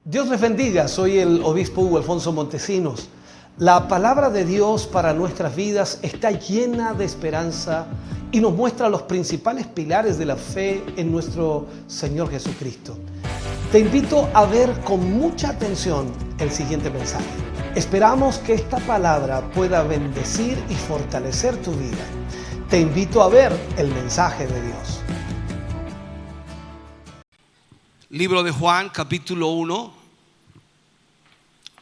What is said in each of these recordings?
Dios les bendiga, soy el obispo Hugo Alfonso Montesinos. La palabra de Dios para nuestras vidas está llena de esperanza y nos muestra los principales pilares de la fe en nuestro Señor Jesucristo. Te invito a ver con mucha atención el siguiente mensaje. Esperamos que esta palabra pueda bendecir y fortalecer tu vida. Te invito a ver el mensaje de Dios. Libro de Juan, capítulo 1.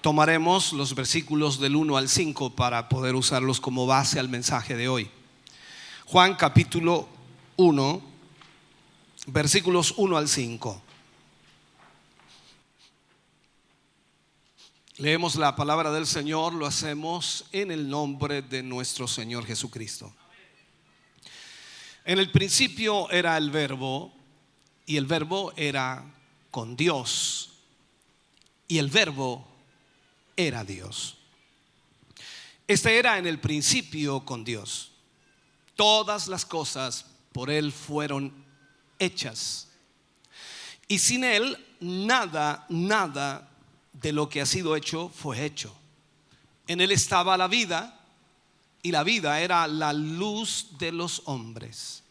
Tomaremos los versículos del 1 al 5 para poder usarlos como base al mensaje de hoy. Juan, capítulo 1, versículos 1 al 5. Leemos la palabra del Señor, lo hacemos en el nombre de nuestro Señor Jesucristo. En el principio era el Verbo, y el Verbo era con Dios, y el Verbo era Dios. Este era en el principio con Dios. Todas las cosas por Él fueron hechas, y sin Él nada de lo que ha sido hecho fue hecho. En Él estaba la vida, y la vida era la luz de los hombres.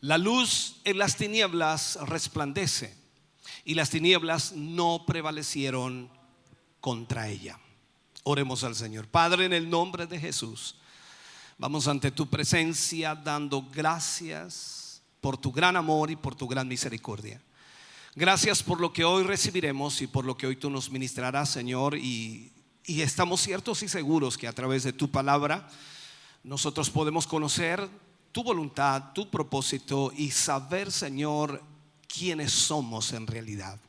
La luz en las tinieblas resplandece, y las tinieblas no prevalecieron contra ella. Oremos al Señor. Padre, en el nombre de Jesús, vamos ante tu presencia dando gracias por tu gran amor y por tu gran misericordia. Gracias por lo que hoy recibiremos y por lo que hoy tú nos ministrarás, Señor, y estamos ciertos y seguros que a través de tu palabra nosotros podemos conocer tu voluntad, tu propósito y saber, Señor, quiénes somos en realidad.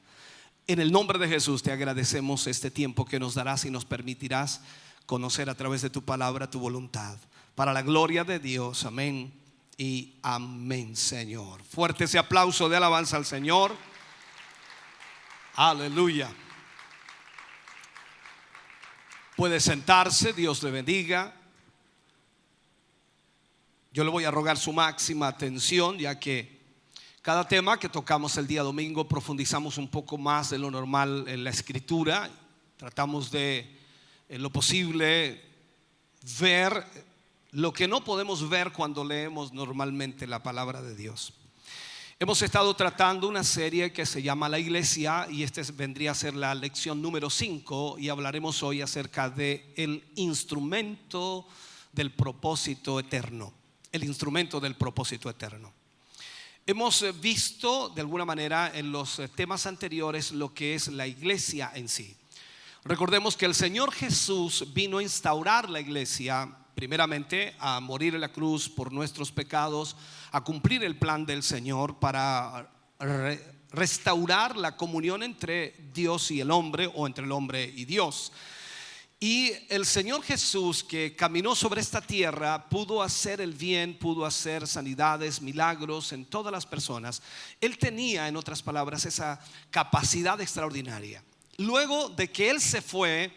En el nombre de Jesús te agradecemos este tiempo que nos darás y nos permitirás conocer a través de tu palabra tu voluntad. Para la gloria de Dios, amén y amén, Señor. Fuerte ese aplauso de alabanza al Señor. Aleluya. Puede sentarse, Dios le bendiga. Yo le voy a rogar su máxima atención, ya que cada tema que tocamos el día domingo profundizamos un poco más de lo normal en la escritura. Tratamos de, en lo posible, ver lo que no podemos ver cuando leemos normalmente la palabra de Dios. Hemos estado tratando una serie que se llama La Iglesia, y esta vendría a ser la lección número 5, y hablaremos hoy acerca de el instrumento del propósito eterno. El instrumento del propósito eterno. Hemos visto de alguna manera en los temas anteriores lo que es la iglesia en sí. Recordemos que el Señor Jesús vino a instaurar la iglesia, primeramente a morir en la cruz por nuestros pecados, a cumplir el plan del Señor para restaurar la comunión entre Dios y el hombre, o entre el hombre y Dios. Y el Señor Jesús, que caminó sobre esta tierra, pudo hacer el bien, pudo hacer sanidades, milagros en todas las personas. Él tenía, en otras palabras, esa capacidad extraordinaria. Luego de que Él se fue,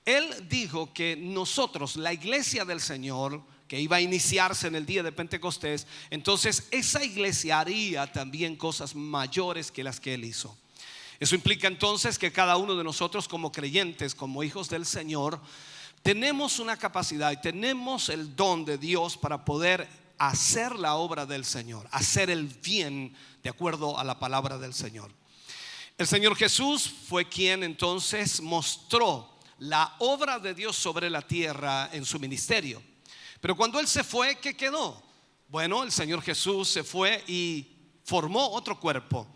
Él dijo que nosotros, la iglesia del Señor, que iba a iniciarse en el día de Pentecostés, entonces esa iglesia haría también cosas mayores que las que Él hizo. Eso implica entonces que cada uno de nosotros, como creyentes, como hijos del Señor, tenemos una capacidad y tenemos el don de Dios para poder hacer la obra del Señor, hacer el bien de acuerdo a la palabra del Señor. El Señor Jesús fue quien entonces mostró la obra de Dios sobre la tierra en su ministerio. Pero cuando Él se fue, ¿qué quedó? Bueno, el Señor Jesús se fue y formó otro cuerpo.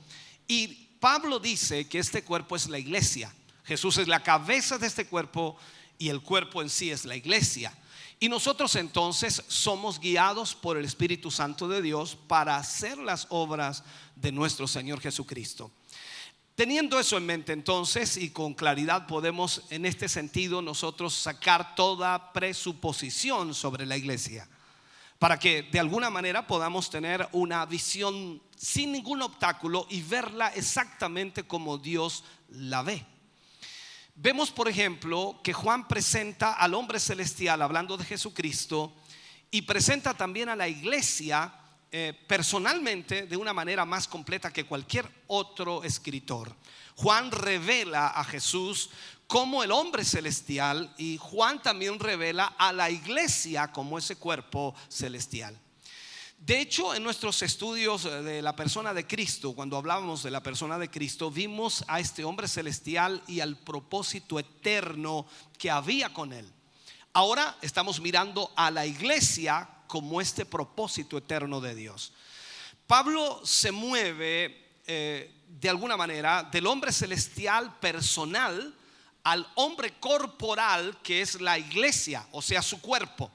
Y Pablo dice que este cuerpo es la iglesia. Jesús es la cabeza de este cuerpo y el cuerpo en sí es la iglesia. Y nosotros entonces somos guiados por el Espíritu Santo de Dios para hacer las obras de nuestro Señor Jesucristo. Teniendo eso en mente entonces, y con claridad podemos en este sentido nosotros sacar toda presuposición sobre la iglesia, para que de alguna manera podamos tener una visión sin ningún obstáculo y verla exactamente como Dios la ve. Vemos, por ejemplo, que Juan presenta al hombre celestial hablando de Jesucristo, y presenta también a la iglesia personalmente de una manera más completa que cualquier otro escritor. Juan revela a Jesús como el hombre celestial, y Juan también revela a la iglesia como ese cuerpo celestial. De hecho, en nuestros estudios de la persona de Cristo, cuando hablábamos de la persona de Cristo, vimos a este hombre celestial y al propósito eterno que había con él. Ahora estamos mirando a la iglesia como este propósito eterno de Dios. Pablo se mueve de alguna manera del hombre celestial personal al hombre corporal, que es la iglesia, o sea, su cuerpo.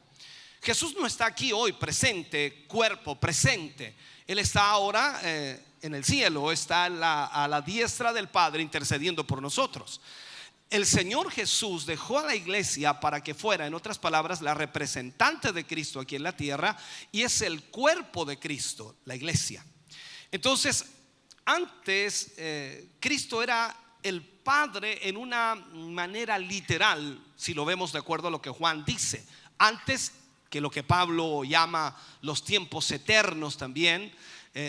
Jesús no está aquí hoy presente, cuerpo presente. Él está ahora en el cielo, está a la diestra del Padre intercediendo por nosotros. El Señor Jesús dejó a la iglesia para que fuera, en otras palabras, la representante de Cristo aquí en la tierra, y es el cuerpo de Cristo, la iglesia. Entonces, antes Cristo era el Padre en una manera literal, si lo vemos de acuerdo a lo que Juan dice. Antes que lo que Pablo llama los tiempos eternos también,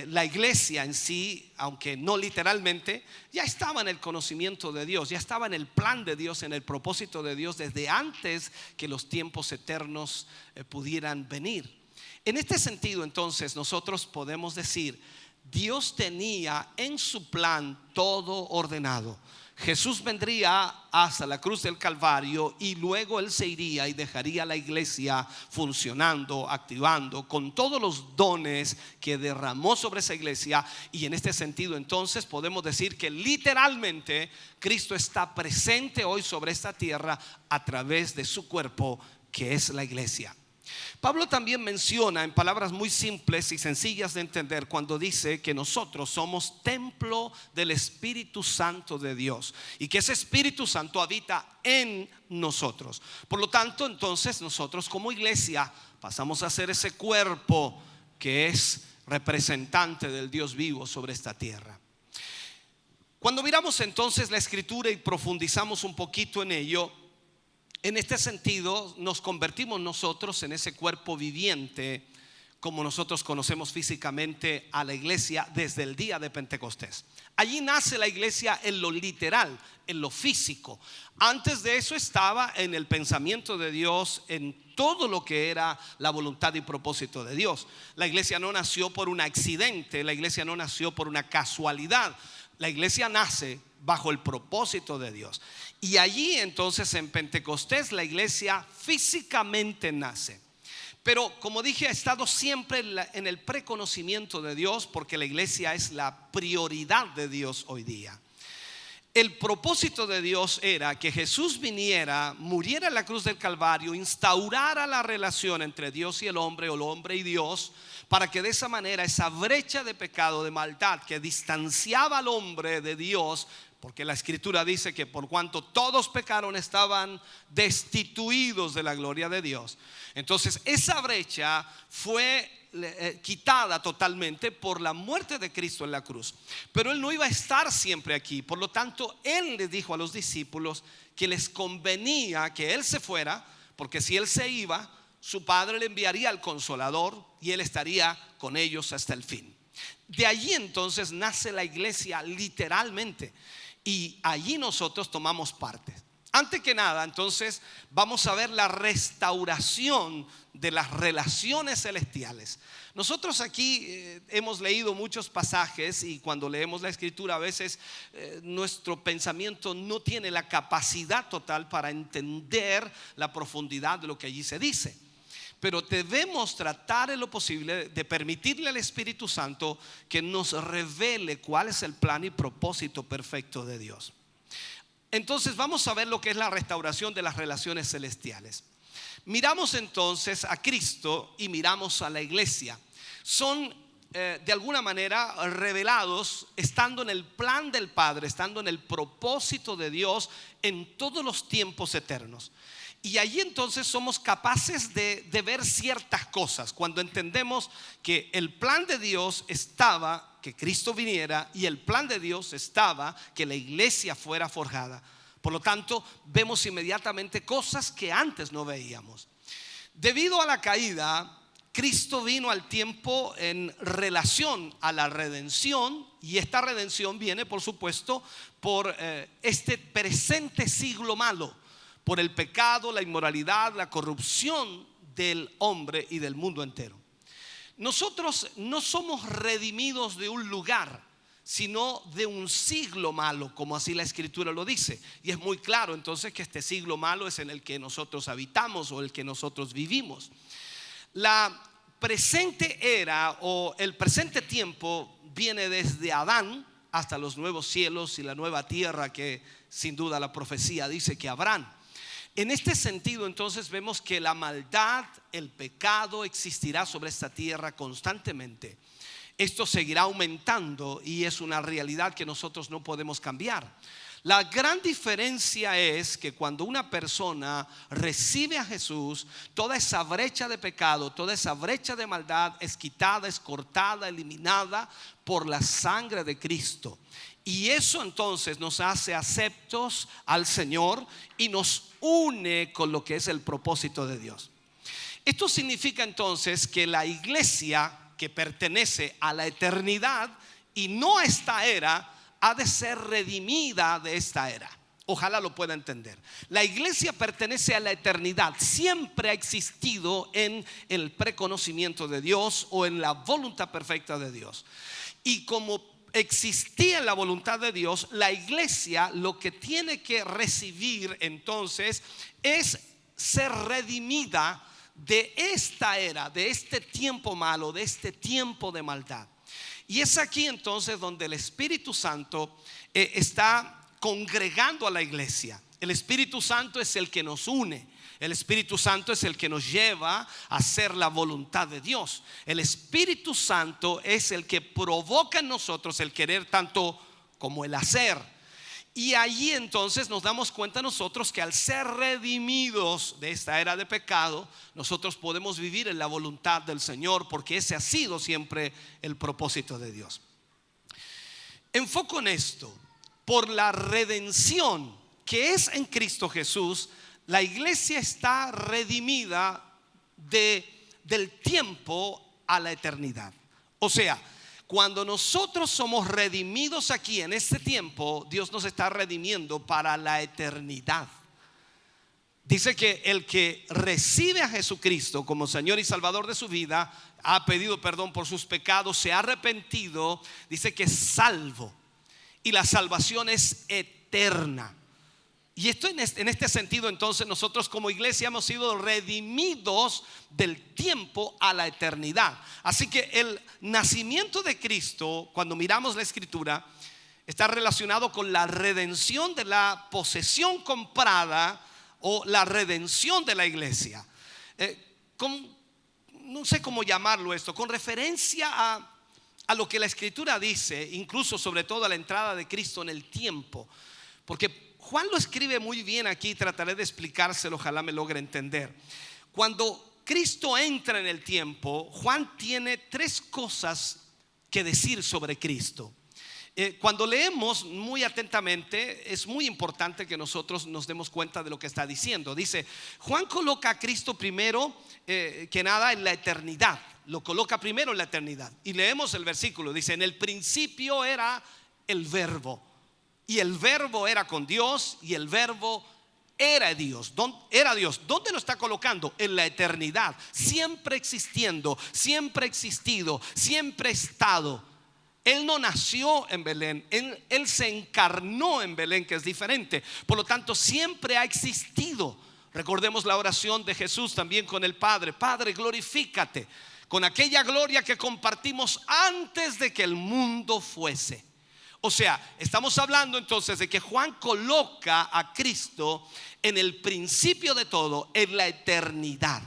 la iglesia en sí, aunque no literalmente, ya estaba en el conocimiento de Dios, ya estaba en el plan de Dios, en el propósito de Dios, desde antes que los tiempos eternos pudieran venir. En este sentido, entonces, nosotros podemos decir, Dios tenía en su plan todo ordenado. Jesús vendría hasta la cruz del Calvario y luego Él se iría y dejaría la iglesia funcionando, activando con todos los dones que derramó sobre esa iglesia. Y en este sentido, entonces, podemos decir que literalmente Cristo está presente hoy sobre esta tierra a través de su cuerpo, que es la iglesia. Pablo también menciona en palabras muy simples y sencillas de entender cuando dice que nosotros somos templo del Espíritu Santo de Dios y que ese Espíritu Santo habita en nosotros. Por lo tanto, entonces nosotros como iglesia pasamos a ser ese cuerpo que es representante del Dios vivo sobre esta tierra. Cuando miramos entonces la Escritura y profundizamos un poquito en ello, en este sentido nos convertimos nosotros en ese cuerpo viviente, como nosotros conocemos físicamente a la iglesia desde el día de Pentecostés. Allí nace la iglesia en lo literal, en lo físico. Antes de eso estaba en el pensamiento de Dios, en todo lo que era la voluntad y propósito de Dios. La iglesia no nació por un accidente, la iglesia no nació por una casualidad. La iglesia nace bajo el propósito de Dios. Y allí entonces en Pentecostés la iglesia físicamente nace. Pero como dije, ha estado siempre en el preconocimiento de Dios, porque la iglesia es la prioridad de Dios hoy día. El propósito de Dios era que Jesús viniera, muriera en la cruz del Calvario, instaurara la relación entre Dios y el hombre, o el hombre y Dios, para que de esa manera esa brecha de pecado, de maldad que distanciaba al hombre de Dios, porque la Escritura dice que por cuanto todos pecaron estaban destituidos de la gloria de Dios. Entonces esa brecha fue quitada totalmente por la muerte de Cristo en la cruz. Pero Él no iba a estar siempre aquí. Por lo tanto, Él le dijo a los discípulos que les convenía que Él se fuera, porque si Él se iba, su Padre le enviaría al Consolador y Él estaría con ellos hasta el fin. De allí entonces nace la iglesia literalmente, y allí nosotros tomamos parte. Antes que nada, entonces, vamos a ver la restauración de las relaciones celestiales. Nosotros aquí hemos leído muchos pasajes, y cuando leemos la Escritura a veces nuestro pensamiento no tiene la capacidad total para entender la profundidad de lo que allí se dice. Pero debemos tratar en lo posible de permitirle al Espíritu Santo que nos revele cuál es el plan y propósito perfecto de Dios. Entonces vamos a ver lo que es la restauración de las relaciones celestiales. Miramos entonces a Cristo y miramos a la iglesia. Son de alguna manera revelados estando en el plan del Padre, estando en el propósito de Dios en todos los tiempos eternos. Y allí entonces somos capaces de ver ciertas cosas cuando entendemos que el plan de Dios estaba que Cristo viniera, y el plan de Dios estaba que la iglesia fuera forjada. Por lo tanto, vemos inmediatamente cosas que antes no veíamos. Debido a la caída, Cristo vino al tiempo en relación a la redención, y esta redención viene, por supuesto, por este presente siglo malo, por el pecado, la inmoralidad, la corrupción del hombre y del mundo entero. Nosotros no somos redimidos de un lugar, sino de un siglo malo, como así la Escritura lo dice. Y es muy claro entonces que este siglo malo es en el que nosotros habitamos o el que nosotros vivimos. La presente era o el presente tiempo viene desde Adán hasta los nuevos cielos y la nueva tierra que sin duda la profecía dice que habrán. En este sentido entonces vemos que la maldad, el pecado existirá sobre esta tierra constantemente. Esto seguirá aumentando y es una realidad que nosotros no podemos cambiar. La gran diferencia es que cuando una persona recibe a Jesús, toda esa brecha de pecado, toda esa brecha de maldad es quitada, es cortada, eliminada por la sangre de Cristo. Y eso entonces nos hace aceptos al Señor y nos une con lo que es el propósito de Dios. Esto significa entonces que la iglesia que pertenece a la eternidad y no a esta era, ha de ser redimida de esta era. Ojalá lo pueda entender. La iglesia pertenece a la eternidad. Siempre ha existido en el preconocimiento de Dios o en la voluntad perfecta de Dios. Y como existía en la voluntad de Dios, la iglesia lo que tiene que recibir entonces es ser redimida de esta era, de este tiempo malo, de este tiempo de maldad. Y es aquí entonces donde el Espíritu Santo está congregando a la iglesia. El Espíritu Santo es el que nos une. El Espíritu Santo es el que nos lleva a hacer la voluntad de Dios. El Espíritu Santo es el que provoca en nosotros el querer tanto como el hacer. Y allí entonces nos damos cuenta nosotros que al ser redimidos de esta era de pecado, nosotros podemos vivir en la voluntad del Señor, porque ese ha sido siempre el propósito de Dios. Enfoco en esto. Por la redención que es en Cristo Jesús, la iglesia está redimida del tiempo a la eternidad. O sea, cuando nosotros somos redimidos aquí en este tiempo, Dios nos está redimiendo para la eternidad. Dice que el que recibe a Jesucristo como Señor y Salvador de su vida, ha pedido perdón por sus pecados, se ha arrepentido, dice que es salvo. Y la salvación es eterna. Y esto en este sentido entonces nosotros como iglesia hemos sido redimidos del tiempo a la eternidad. Así que el nacimiento de Cristo, cuando miramos la Escritura, está relacionado con la redención de la posesión comprada o la redención de la iglesia. No sé cómo llamarlo esto, con referencia a lo que la Escritura dice, incluso sobre todo a la entrada de Cristo en el tiempo. Porque Juan lo escribe muy bien aquí, trataré de explicárselo, ojalá me logre entender. Cuando Cristo entra en el tiempo, Juan tiene tres cosas que decir sobre Cristo. Cuando leemos muy atentamente, es muy importante que nosotros nos demos cuenta de lo que está diciendo. Dice, Juan coloca a Cristo primero que nada en la eternidad. Lo coloca primero en la eternidad. Y leemos el versículo, dice, en el principio era el verbo. Y el verbo era con Dios y el verbo era Dios. Era Dios. ¿Dónde lo está colocando? En la eternidad. Siempre existiendo, siempre existido, siempre estado. Él no nació en Belén, él se encarnó en Belén, que es diferente. Por lo tanto, siempre ha existido. Recordemos la oración de Jesús también con el Padre. Padre, glorifícate con aquella gloria que compartimos antes de que el mundo fuese. O sea, estamos hablando entonces de que Juan coloca a Cristo en el principio de todo, en la eternidad.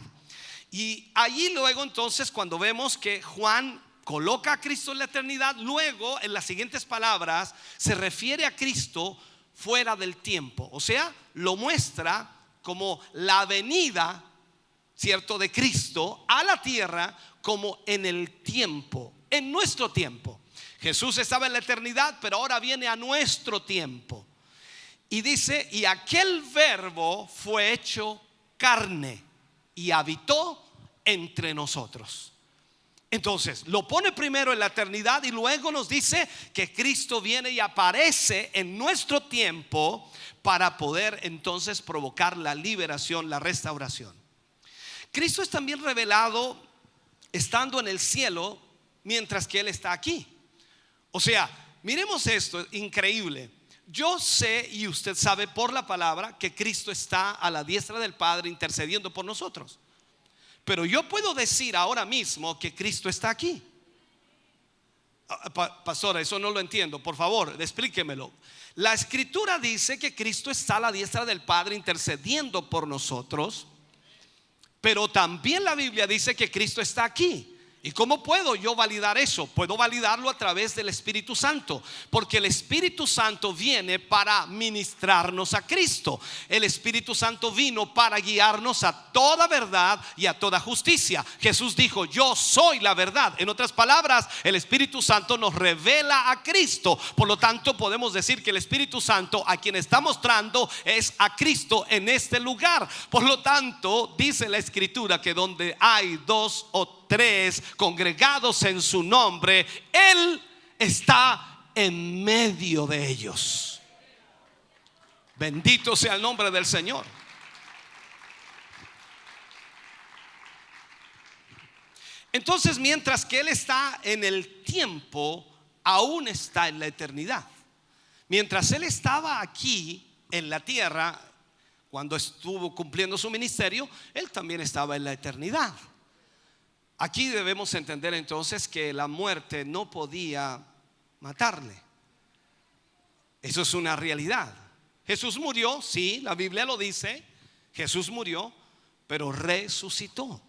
Y allí luego entonces cuando vemos que Juan coloca a Cristo en la eternidad, luego en las siguientes palabras se refiere a Cristo fuera del tiempo. O sea, lo muestra como la venida, ¿cierto?, de Cristo a la tierra como en el tiempo, en nuestro tiempo. Jesús estaba en la eternidad, pero ahora viene a nuestro tiempo. Y dice, y aquel verbo fue hecho carne y habitó entre nosotros. Entonces, lo pone primero en la eternidad y luego nos dice que Cristo viene y aparece en nuestro tiempo para poder entonces provocar la liberación, la restauración. Cristo es también revelado estando en el cielo mientras que Él está aquí. O sea, miremos esto, increíble. Yo sé y usted sabe por la palabra que Cristo está a la diestra del Padre intercediendo por nosotros. Pero yo puedo decir ahora mismo que Cristo está aquí. Pastora, eso no lo entiendo, por favor, explíquemelo. La escritura dice que Cristo está a la diestra del Padre intercediendo por nosotros, pero también la Biblia dice que Cristo está aquí. ¿Y cómo puedo yo validar eso? Puedo validarlo a través del Espíritu Santo, porque el Espíritu Santo viene para ministrarnos a Cristo. El Espíritu Santo vino para guiarnos a toda verdad y a toda justicia. Jesús dijo: yo soy la verdad. En otras palabras, el Espíritu Santo nos revela a Cristo. Por lo tanto, podemos decir que el Espíritu Santo a quien está mostrando es a Cristo en este lugar. Por lo tanto, dice la Escritura que donde hay dos o tres congregados en su nombre, Él está en medio de ellos. Bendito sea el nombre del Señor. Entonces, mientras que Él está en el tiempo, aún está en la eternidad. Mientras Él estaba aquí en la tierra, cuando estuvo cumpliendo su ministerio, Él también estaba en la eternidad. Aquí debemos entender entonces que la muerte no podía matarle. Eso es una realidad. Jesús murió, sí, la Biblia lo dice. Jesús murió, pero resucitó.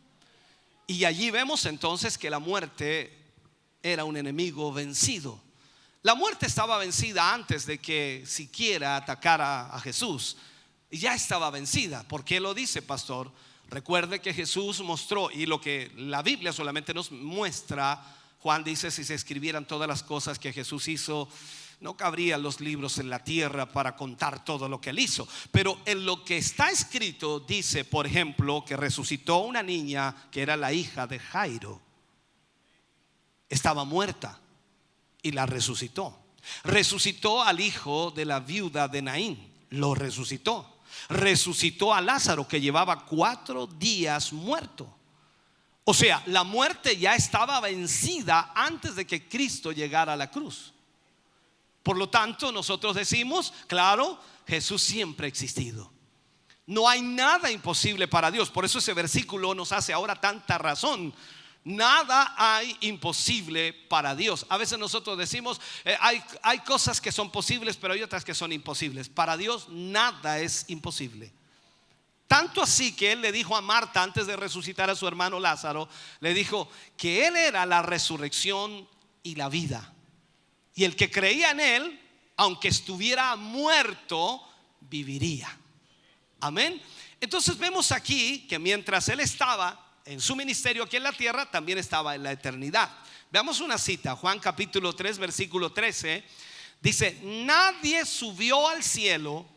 Y allí vemos entonces que la muerte era un enemigo vencido. La muerte estaba vencida antes de que siquiera atacara a Jesús. Ya estaba vencida. ¿Por qué lo dice, pastor? Recuerde que Jesús mostró, y lo que la Biblia solamente nos muestra, Juan dice: si se escribieran todas las cosas que Jesús hizo, no cabrían los libros en la tierra para contar todo lo que Él hizo. Pero en lo que está escrito dice, por ejemplo, que resucitó una niña que era la hija de Jairo. Estaba muerta y la resucitó. Resucitó al hijo de la viuda de Naín, lo resucitó. Resucitó a Lázaro, que llevaba 4 días muerto. O sea, la muerte ya estaba vencida antes de que Cristo llegara a la cruz. Por lo tanto, nosotros decimos, claro, Jesús siempre ha existido. No hay nada imposible para Dios. Por eso ese versículo nos hace ahora tanta razón. Nada hay imposible para Dios. A veces nosotros decimos hay cosas que son posibles, pero hay otras que son imposibles. Para Dios nada es imposible. Tanto así que Él le dijo a Marta, antes de resucitar a su hermano Lázaro, le dijo que Él era la resurrección y la vida. Y el que creía en Él, aunque estuviera muerto, viviría. Amén. Entonces vemos aquí que mientras Él estaba en su ministerio aquí en la tierra, también estaba en la eternidad. Veamos una cita, Juan capítulo 3 versículo 13. Dice: nadie subió al cielo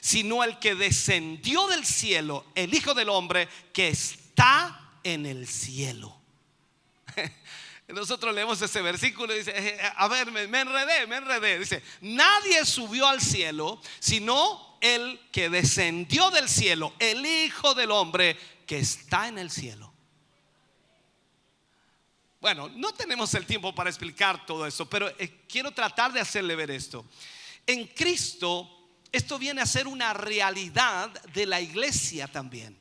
sino el que descendió del cielo, el Hijo del Hombre que está en el cielo. Nosotros leemos ese versículo y dice: a ver, me enredé. Dice: nadie subió al cielo sino el que descendió del cielo, el Hijo del Hombre que está en el cielo. Bueno, no tenemos el tiempo para explicar todo esto, pero quiero tratar de hacerle ver esto. En Cristo, esto viene a ser una realidad de la iglesia también.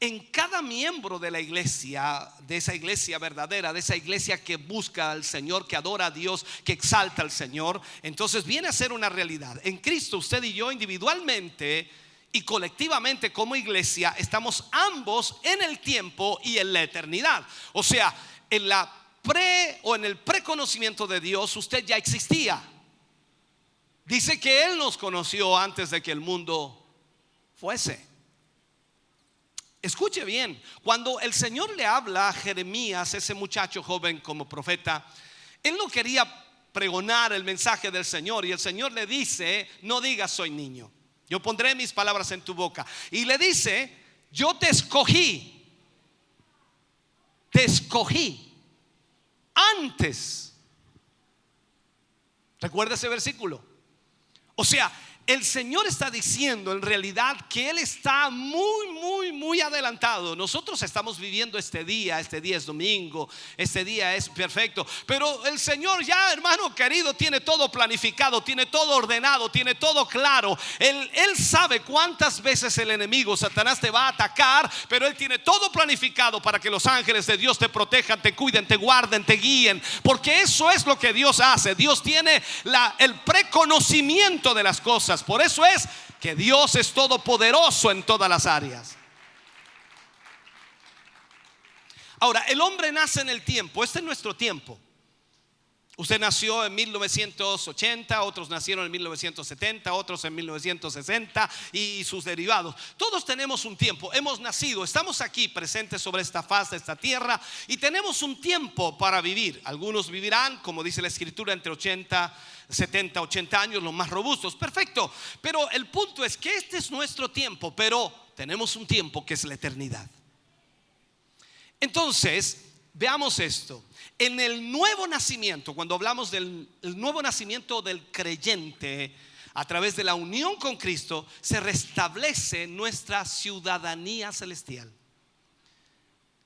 En cada miembro de la iglesia, de esa iglesia verdadera, de esa iglesia que busca al Señor, que adora a Dios, que exalta al Señor, entonces viene a ser una realidad. En Cristo, usted y yo individualmente y colectivamente como iglesia estamos ambos en el tiempo y en la eternidad. O sea, en el preconocimiento de Dios usted ya existía. Dice que Él nos conoció antes de que el mundo fuese. Escuche bien, cuando el Señor le habla a Jeremías, ese muchacho joven como profeta, él no quería pregonar el mensaje del Señor, y el Señor le dice: no digas soy niño, yo pondré mis palabras en tu boca. Y le dice: yo te escogí te escogí antes. ¿Recuerda ese versículo? O sea, el Señor está diciendo en realidad que Él está muy adelantado. Nosotros estamos viviendo este día es domingo, este día es perfecto, pero el Señor ya, hermano querido, tiene todo planificado, tiene todo ordenado, tiene todo claro. Él sabe cuántas veces el enemigo, Satanás, te va a atacar, pero Él tiene todo planificado para que los ángeles de Dios te protejan, te cuiden, te guarden, te guíen, porque eso es lo que Dios hace. Dios tiene el preconocimiento de las cosas. Por eso es que Dios es todopoderoso en todas las áreas. Ahora, el hombre nace en el tiempo. Este es nuestro tiempo. Usted nació en 1980, otros nacieron en 1970, otros en 1960 y sus derivados. Todos tenemos un tiempo, hemos nacido, estamos aquí presentes sobre esta faz de esta tierra y tenemos un tiempo para vivir. Algunos vivirán, como dice la Escritura, entre 70, 80 años, los más robustos. Perfecto, pero el punto es que este es nuestro tiempo, pero tenemos un tiempo que es la eternidad. Entonces, veamos esto. En el nuevo nacimiento, cuando hablamos del nuevo nacimiento del creyente, a través de la unión con Cristo, se restablece nuestra ciudadanía celestial.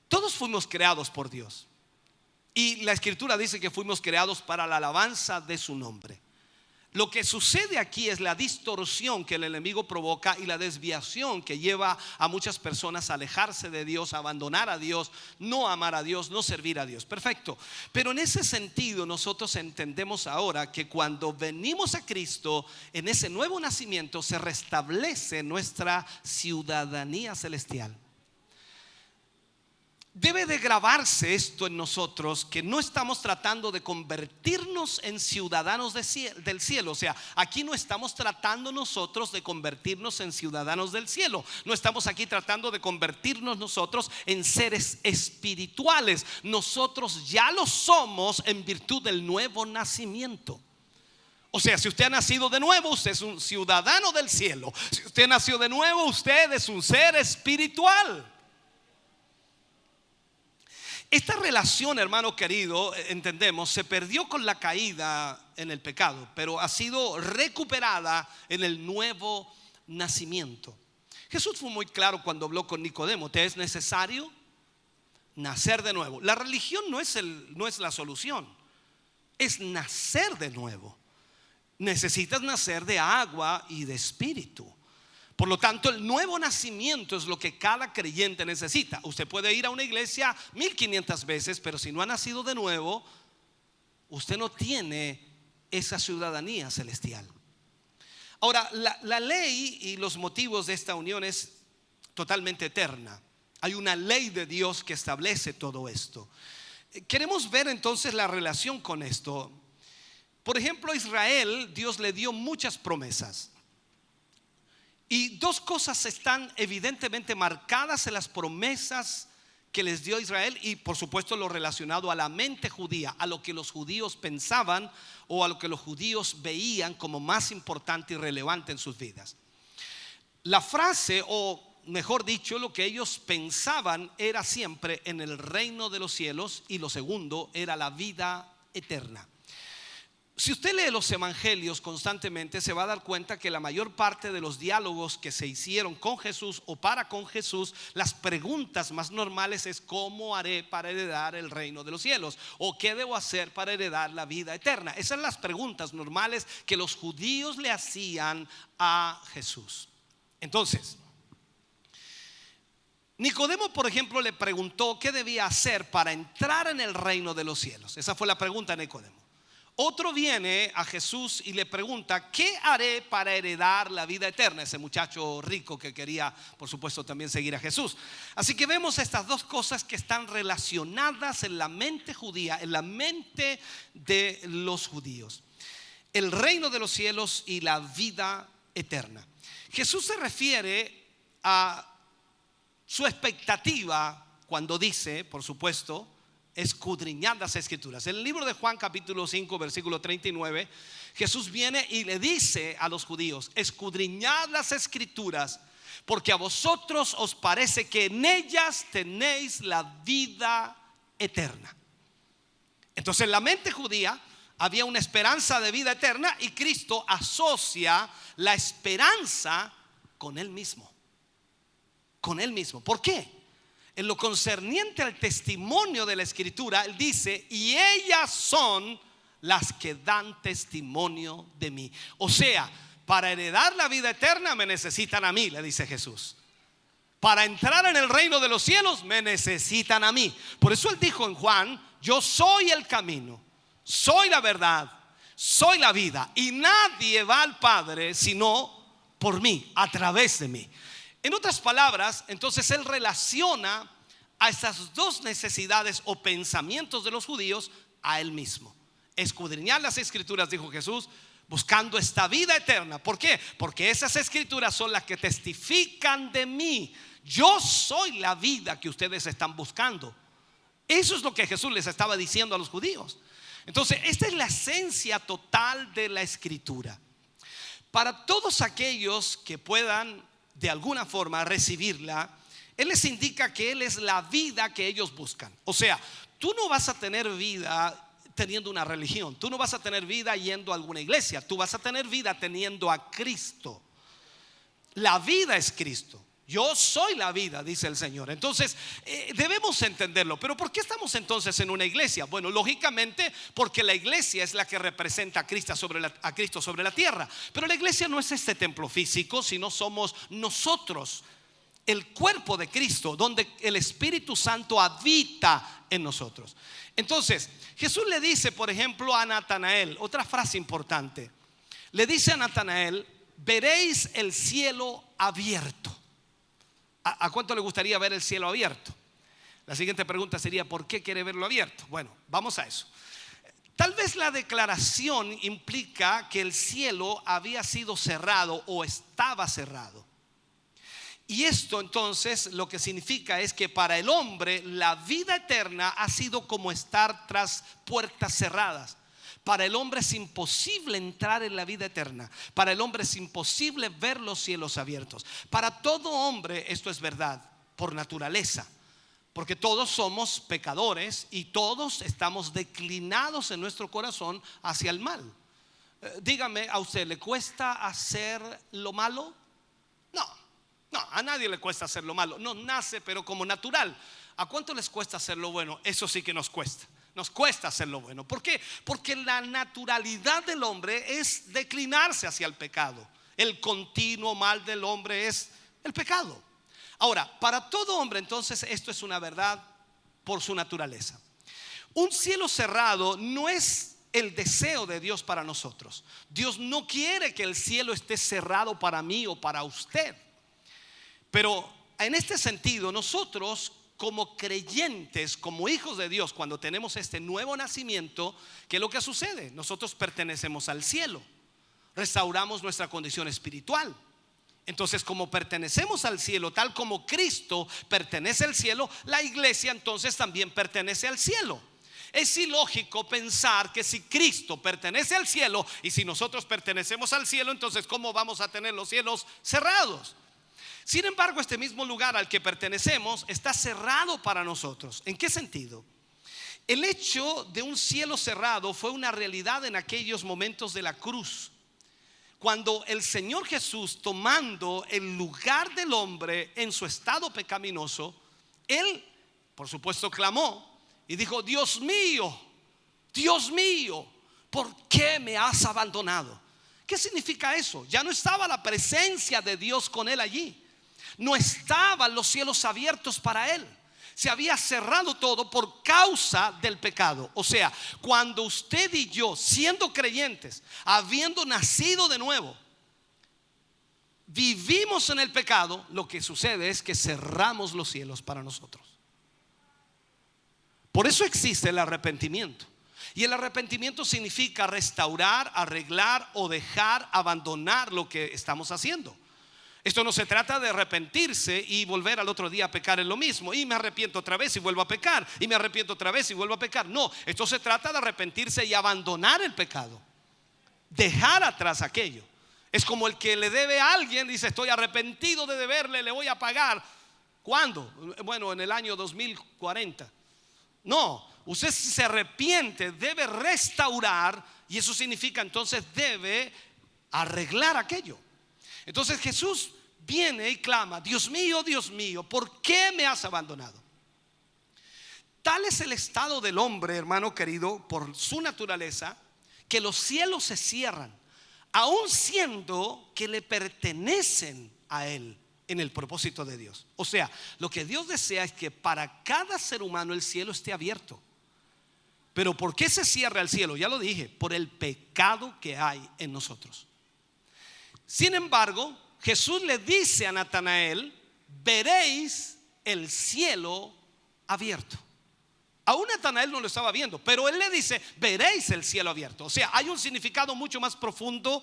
Todos fuimos creados por Dios. Y la Escritura dice que fuimos creados para la alabanza de su nombre. Lo que sucede aquí es la distorsión que el enemigo provoca y la desviación que lleva a muchas personas a alejarse de Dios, a abandonar a Dios, no amar a Dios, no servir a Dios. Perfecto. Pero en ese sentido nosotros entendemos ahora que cuando venimos a Cristo, en ese nuevo nacimiento se restablece nuestra ciudadanía celestial. Debe de grabarse esto en nosotros, que no estamos tratando de convertirnos en ciudadanos del cielo. O sea, aquí no estamos tratando nosotros de convertirnos en ciudadanos del cielo. No estamos aquí tratando de convertirnos nosotros en seres espirituales. Nosotros ya lo somos en virtud del nuevo nacimiento. O sea, si usted ha nacido de nuevo, usted es un ciudadano del cielo. Si usted nació de nuevo, usted es un ser espiritual. Esta relación, hermano querido, entendemos, se perdió con la caída en el pecado, pero ha sido recuperada en el nuevo nacimiento. Jesús fue muy claro cuando habló con Nicodemo: te es necesario nacer de nuevo. La religión no es la solución, es nacer de nuevo. Necesitas nacer de agua y de espíritu. Por lo tanto, el nuevo nacimiento es lo que cada creyente necesita. Usted puede ir a una iglesia 1500 veces, pero si no ha nacido de nuevo, usted no tiene esa ciudadanía celestial. Ahora, la ley y los motivos de esta unión es totalmente eterna. Hay una ley de Dios que establece todo esto. Queremos ver entonces la relación con esto. Por ejemplo, a Israel, Dios le dio muchas promesas. Y dos cosas están evidentemente marcadas en las promesas que les dio Israel, y por supuesto lo relacionado a la mente judía, a lo que los judíos pensaban o a lo que los judíos veían como más importante y relevante en sus vidas. La frase, o mejor dicho, lo que ellos pensaban era siempre en el reino de los cielos, y lo segundo era la vida eterna. Si usted lee los evangelios constantemente, se va a dar cuenta que la mayor parte de los diálogos que se hicieron con Jesús o para con Jesús, las preguntas más normales es: ¿cómo haré para heredar el reino de los cielos? ¿O qué debo hacer para heredar la vida eterna? Esas son las preguntas normales que los judíos le hacían a Jesús. Entonces, Nicodemo, por ejemplo, le preguntó qué debía hacer para entrar en el reino de los cielos. Esa fue la pregunta de Nicodemo. Otro viene a Jesús y le pregunta: ¿qué haré para heredar la vida eterna? Ese muchacho rico que quería, por supuesto, también seguir a Jesús. Así que vemos estas dos cosas que están relacionadas en la mente judía, en la mente de los judíos: el reino de los cielos y la vida eterna. Jesús se refiere a su expectativa cuando dice, por supuesto, escudriñad las escrituras. En el libro de Juan capítulo 5 versículo 39, Jesús viene y le dice a los judíos: escudriñad las escrituras, porque a vosotros os parece que en ellas tenéis la vida eterna. Entonces en la mente judía había una esperanza de vida eterna y Cristo asocia la esperanza con Él mismo. Con Él mismo. ¿Por qué? En lo concerniente al testimonio de la Escritura, Él dice: y ellas son las que dan testimonio de mí. O sea, para heredar la vida eterna me necesitan a mí, le dice Jesús. Para entrar en el reino de los cielos me necesitan a mí. Por eso Él dijo en Juan: yo soy el camino, soy la verdad, soy la vida, y nadie va al Padre sino por mí, a través de mí. En otras palabras, entonces Él relaciona a esas dos necesidades o pensamientos de los judíos a Él mismo. Escudriñar las Escrituras, dijo Jesús, buscando esta vida eterna. ¿Por qué? Porque esas Escrituras son las que testifican de mí. Yo soy la vida que ustedes están buscando. Eso es lo que Jesús les estaba diciendo a los judíos. Entonces, esta es la esencia total de la Escritura. Para todos aquellos que puedan de alguna forma recibirla, Él les indica que Él es la vida que ellos buscan. O sea, tú no vas a tener vida teniendo una religión, tú no vas a tener vida yendo a alguna iglesia, tú vas a tener vida teniendo a Cristo. La vida es Cristo. Yo soy la vida, dice el Señor. Entonces debemos entenderlo. Pero ¿por qué estamos entonces en una iglesia? Bueno, lógicamente porque la iglesia es la que representa a Cristo sobre la tierra. Pero la iglesia no es este templo físico, sino somos nosotros, el cuerpo de Cristo, donde el Espíritu Santo habita en nosotros. Entonces Jesús le dice, por ejemplo, a Natanael, otra frase importante. Le dice a Natanael: veréis el cielo abierto. ¿A cuánto le gustaría ver el cielo abierto? La siguiente pregunta sería: ¿por qué quiere verlo abierto? Bueno, vamos a eso. Tal vez la declaración implica que el cielo había sido cerrado o estaba cerrado. Y esto entonces lo que significa es que para el hombre la vida eterna ha sido como estar tras puertas cerradas. Para el hombre es imposible entrar en la vida eterna. Para el hombre es imposible ver los cielos abiertos. Para todo hombre esto es verdad por naturaleza, porque todos somos pecadores y todos estamos declinados en nuestro corazón hacia el mal. Dígame, ¿a usted le cuesta hacer lo malo? No, a nadie le cuesta hacer lo malo. No nace, pero como natural. ¿A cuánto les cuesta hacer lo bueno? Eso sí que nos cuesta. Nos cuesta hacer lo bueno. ¿Por qué? Porque la naturalidad del hombre es declinarse hacia el pecado. El continuo mal del hombre es el pecado. Ahora, para todo hombre entonces esto es una verdad por su naturaleza. Un cielo cerrado no es el deseo de Dios para nosotros. Dios no quiere que el cielo esté cerrado para mí o para usted. Pero en este sentido, nosotros como creyentes, como hijos de Dios, cuando tenemos este nuevo nacimiento, ¿qué es lo que sucede? Nosotros pertenecemos al cielo, restauramos nuestra condición espiritual. Entonces, como pertenecemos al cielo, tal como Cristo pertenece al cielo, la iglesia entonces también pertenece al cielo. Es ilógico pensar que si Cristo pertenece al cielo y si nosotros pertenecemos al cielo, entonces ¿cómo vamos a tener los cielos cerrados? Sin embargo, este mismo lugar al que pertenecemos está cerrado para nosotros. ¿En qué sentido? El hecho de un cielo cerrado fue una realidad en aquellos momentos de la cruz, cuando el Señor Jesús, tomando el lugar del hombre en su estado pecaminoso, Él, por supuesto, clamó y dijo: Dios mío, ¿por qué me has abandonado? ¿Qué significa eso? Ya no estaba la presencia de Dios con Él allí. No estaban los cielos abiertos para Él. Se había cerrado todo por causa del pecado. O sea, cuando usted y yo, siendo creyentes, habiendo nacido de nuevo, vivimos en el pecado, lo que sucede es que cerramos los cielos para nosotros. Por eso existe el arrepentimiento. Y el arrepentimiento significa restaurar, arreglar o dejar, abandonar lo que estamos haciendo. Esto no se trata de arrepentirse y volver al otro día a pecar en lo mismo. Y me arrepiento otra vez y vuelvo a pecar. Y me arrepiento otra vez y vuelvo a pecar. No, esto se trata de arrepentirse y abandonar el pecado. Dejar atrás aquello. Es como el que le debe a alguien, dice: estoy arrepentido de deberle, le voy a pagar. ¿Cuándo? Bueno, en el año 2040. No, usted si se arrepiente debe restaurar, y eso significa entonces debe arreglar aquello. Entonces Jesús viene y clama: Dios mío, ¿por qué me has abandonado? Tal es el estado del hombre, hermano querido, por su naturaleza, que los cielos se cierran, aun siendo que le pertenecen a Él en el propósito de Dios. O sea, lo que Dios desea es que para cada ser humano el cielo esté abierto. Pero ¿por qué se cierra el cielo? Ya lo dije, por el pecado que hay en nosotros. Sin embargo, Jesús le dice a Natanael: veréis el cielo abierto. Aún Natanael no lo estaba viendo, pero él le dice: veréis el cielo abierto. O sea, hay un significado mucho más profundo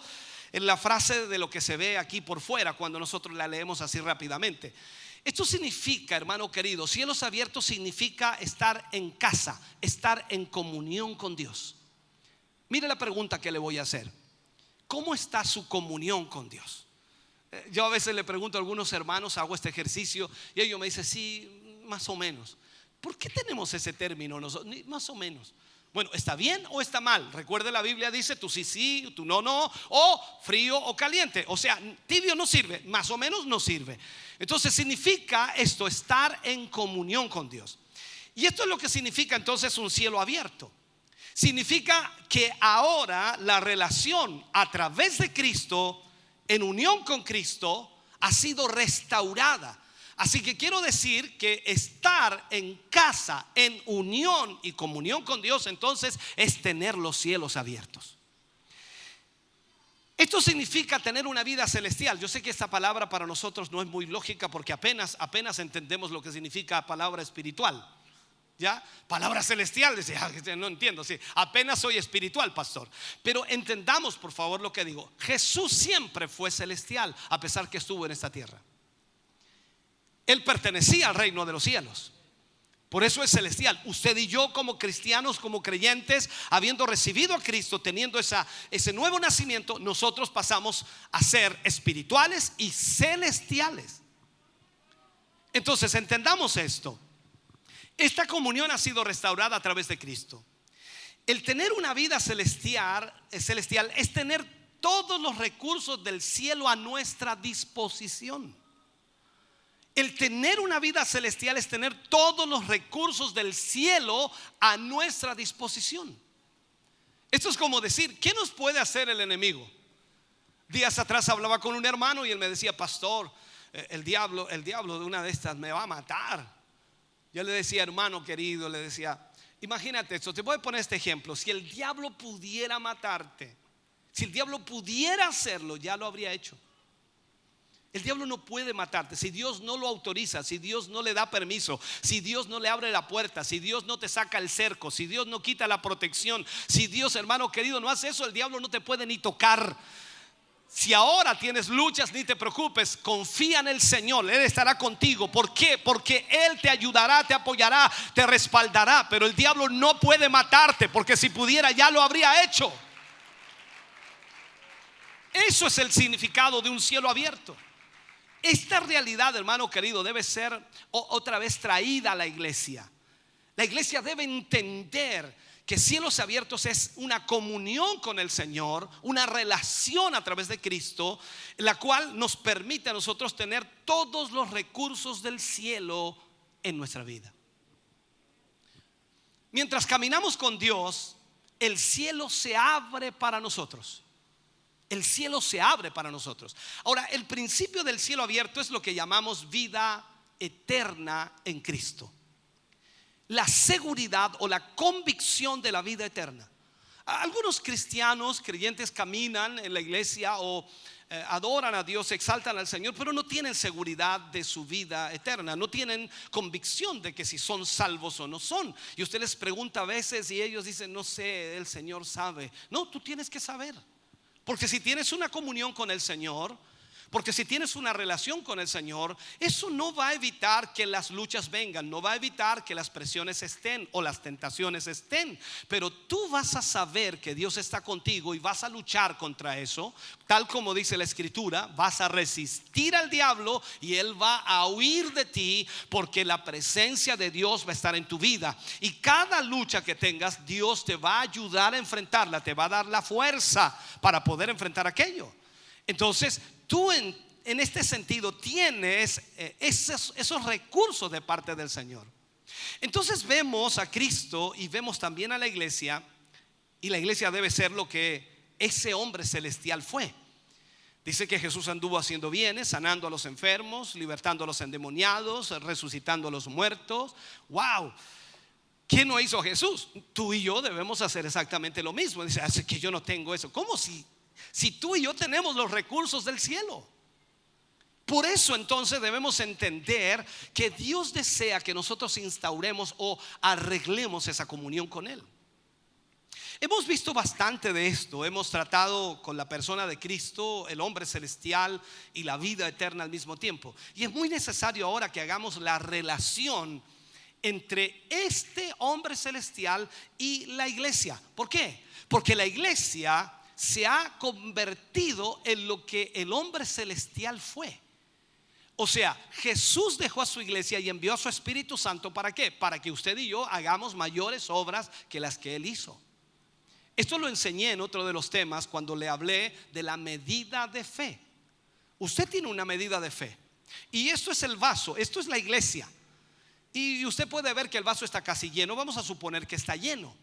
en la frase de lo que se ve aquí por fuera cuando nosotros la leemos así rápidamente. Esto significa, hermano querido, cielos abiertos significa estar en casa, estar en comunión con Dios. Mire la pregunta que le voy a hacer: ¿cómo está su comunión con Dios? Yo a veces le pregunto a algunos hermanos, hago este ejercicio y ellos me dicen: sí, más o menos. ¿Por qué tenemos ese término más o menos? Bueno, ¿está bien o está mal? Recuerde, la Biblia dice: tú sí, tú no, o frío o caliente. O sea, tibio no sirve, más o menos no sirve. Entonces significa esto, estar en comunión con Dios. Y esto es lo que significa entonces un cielo abierto. Significa que ahora la relación a través de Cristo, en unión con Cristo, ha sido restaurada. Así que quiero decir que estar en casa, en unión y comunión con Dios, entonces es tener los cielos abiertos. Esto significa tener una vida celestial. Yo sé que esta palabra para nosotros no es muy lógica, porque apenas entendemos lo que significa palabra espiritual. ¿Ya? Palabra celestial, dice: no entiendo, sí, apenas soy espiritual, pastor. Pero entendamos por favor lo que digo. Jesús siempre fue celestial, a pesar que estuvo en esta tierra. Él pertenecía al reino de los cielos, por eso es celestial. Usted y yo, como cristianos, como creyentes, habiendo recibido a Cristo, teniendo ese nuevo nacimiento, nosotros pasamos a ser espirituales y celestiales. Entonces entendamos esto. Esta comunión ha sido restaurada a través de Cristo. El tener una vida celestial es tener todos los recursos del cielo a nuestra disposición. El tener una vida celestial es tener todos los recursos del cielo a nuestra disposición. Esto es como decir: ¿qué nos puede hacer el enemigo? Días atrás hablaba con un hermano y él me decía: pastor, el diablo de una de estas me va a matar. Yo le decía: hermano querido, le decía, imagínate esto, te voy a poner este ejemplo. Si el diablo pudiera matarte, si el diablo pudiera hacerlo, ya lo habría hecho. El diablo no puede matarte si Dios no lo autoriza, si Dios no le da permiso, si Dios no le abre la puerta, si Dios no te saca el cerco, si Dios no quita la protección. Si Dios, hermano querido, no hace eso, el diablo no te puede ni tocar. Si ahora tienes luchas, ni te preocupes, confía en el Señor, Él estará contigo. ¿Por qué? Porque Él te ayudará, te apoyará, te respaldará. Pero el diablo no puede matarte, porque si pudiera ya lo habría hecho. Eso es el significado de un cielo abierto. Esta realidad, hermano querido, debe ser otra vez traída a la iglesia. La iglesia debe entender que cielos abiertos es una comunión con el Señor, una relación a través de Cristo, la cual nos permite a nosotros tener todos los recursos del cielo en nuestra vida. Mientras caminamos con Dios, el cielo se abre para nosotros. El cielo se abre para nosotros. Ahora, el principio del cielo abierto es lo que llamamos vida eterna en Cristo. La seguridad o la convicción de la vida eterna. Algunos cristianos, creyentes, caminan en la iglesia o adoran a Dios, exaltan al Señor, pero no tienen seguridad de su vida eterna. No tienen convicción de que si son salvos o no son. Y usted les pregunta a veces y ellos dicen: no sé, el Señor sabe. No, tú tienes que saber. Porque si tienes una comunión con el Señor, Porque si tienes una relación con el Señor, eso no va a evitar que las luchas vengan, no va a evitar que las presiones estén o las tentaciones estén. Pero tú vas a saber que Dios está contigo y vas a luchar contra eso. Tal como dice la Escritura, vas a resistir al diablo y él va a huir de ti, porque la presencia de Dios va a estar en tu vida. Y cada lucha que tengas, Dios te va a ayudar a enfrentarla, te va a dar la fuerza para poder enfrentar aquello. Entonces tú en este sentido tienes esos recursos de parte del Señor. Entonces vemos a Cristo y vemos también a la iglesia, y la iglesia debe ser lo que ese hombre celestial fue. Dice que Jesús anduvo haciendo bienes, sanando a los enfermos, libertando a los endemoniados, resucitando a los muertos. ¡Wow! ¿Quién no hizo Jesús? Tú y yo debemos hacer exactamente lo mismo. Dice, así que yo no tengo eso. ¿Cómo si tú y yo tenemos los recursos del cielo? Por eso entonces debemos entender que Dios desea que nosotros instauremos o arreglemos esa comunión con Él. Hemos visto bastante de esto. Hemos tratado con la persona de Cristo, el hombre celestial y la vida eterna al mismo tiempo. Y es muy necesario ahora que hagamos la relación entre este hombre celestial y la iglesia. ¿Por qué? Porque la iglesia se ha convertido en lo que el hombre celestial fue. O sea, Jesús dejó a su iglesia y envió a su Espíritu Santo. ¿Para qué? Para que usted y yo hagamos mayores obras que las que Él hizo. Esto lo enseñé en otro de los temas cuando le hablé de la medida de fe. Usted tiene una medida de fe, y esto es el vaso, esto es la iglesia. Y usted puede ver que el vaso está casi lleno. Vamos a suponer que está lleno,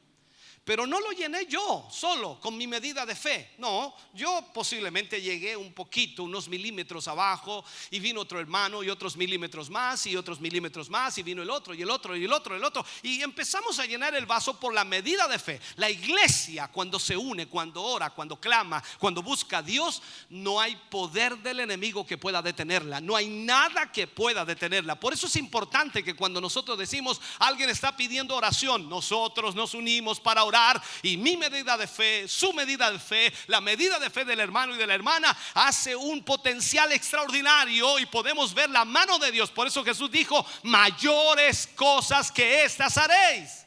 pero no lo llené yo solo con mi medida de fe. No, yo posiblemente llegué un poquito, unos milímetros abajo, y vino otro hermano y otros milímetros más y otros milímetros más, y vino el otro y el otro y el otro y el otro, y empezamos a llenar el vaso por la medida de fe. La iglesia, cuando se une, cuando ora, cuando clama, cuando busca a Dios, no hay poder del enemigo que pueda detenerla. No hay nada que pueda detenerla. Por eso es importante que cuando nosotros decimos alguien está pidiendo oración, nosotros nos unimos para orar. Y mi medida de fe, su medida de fe, la medida de fe del hermano y de la hermana hace un potencial extraordinario, y podemos ver la mano de Dios. Por eso Jesús dijo, mayores cosas que estas haréis.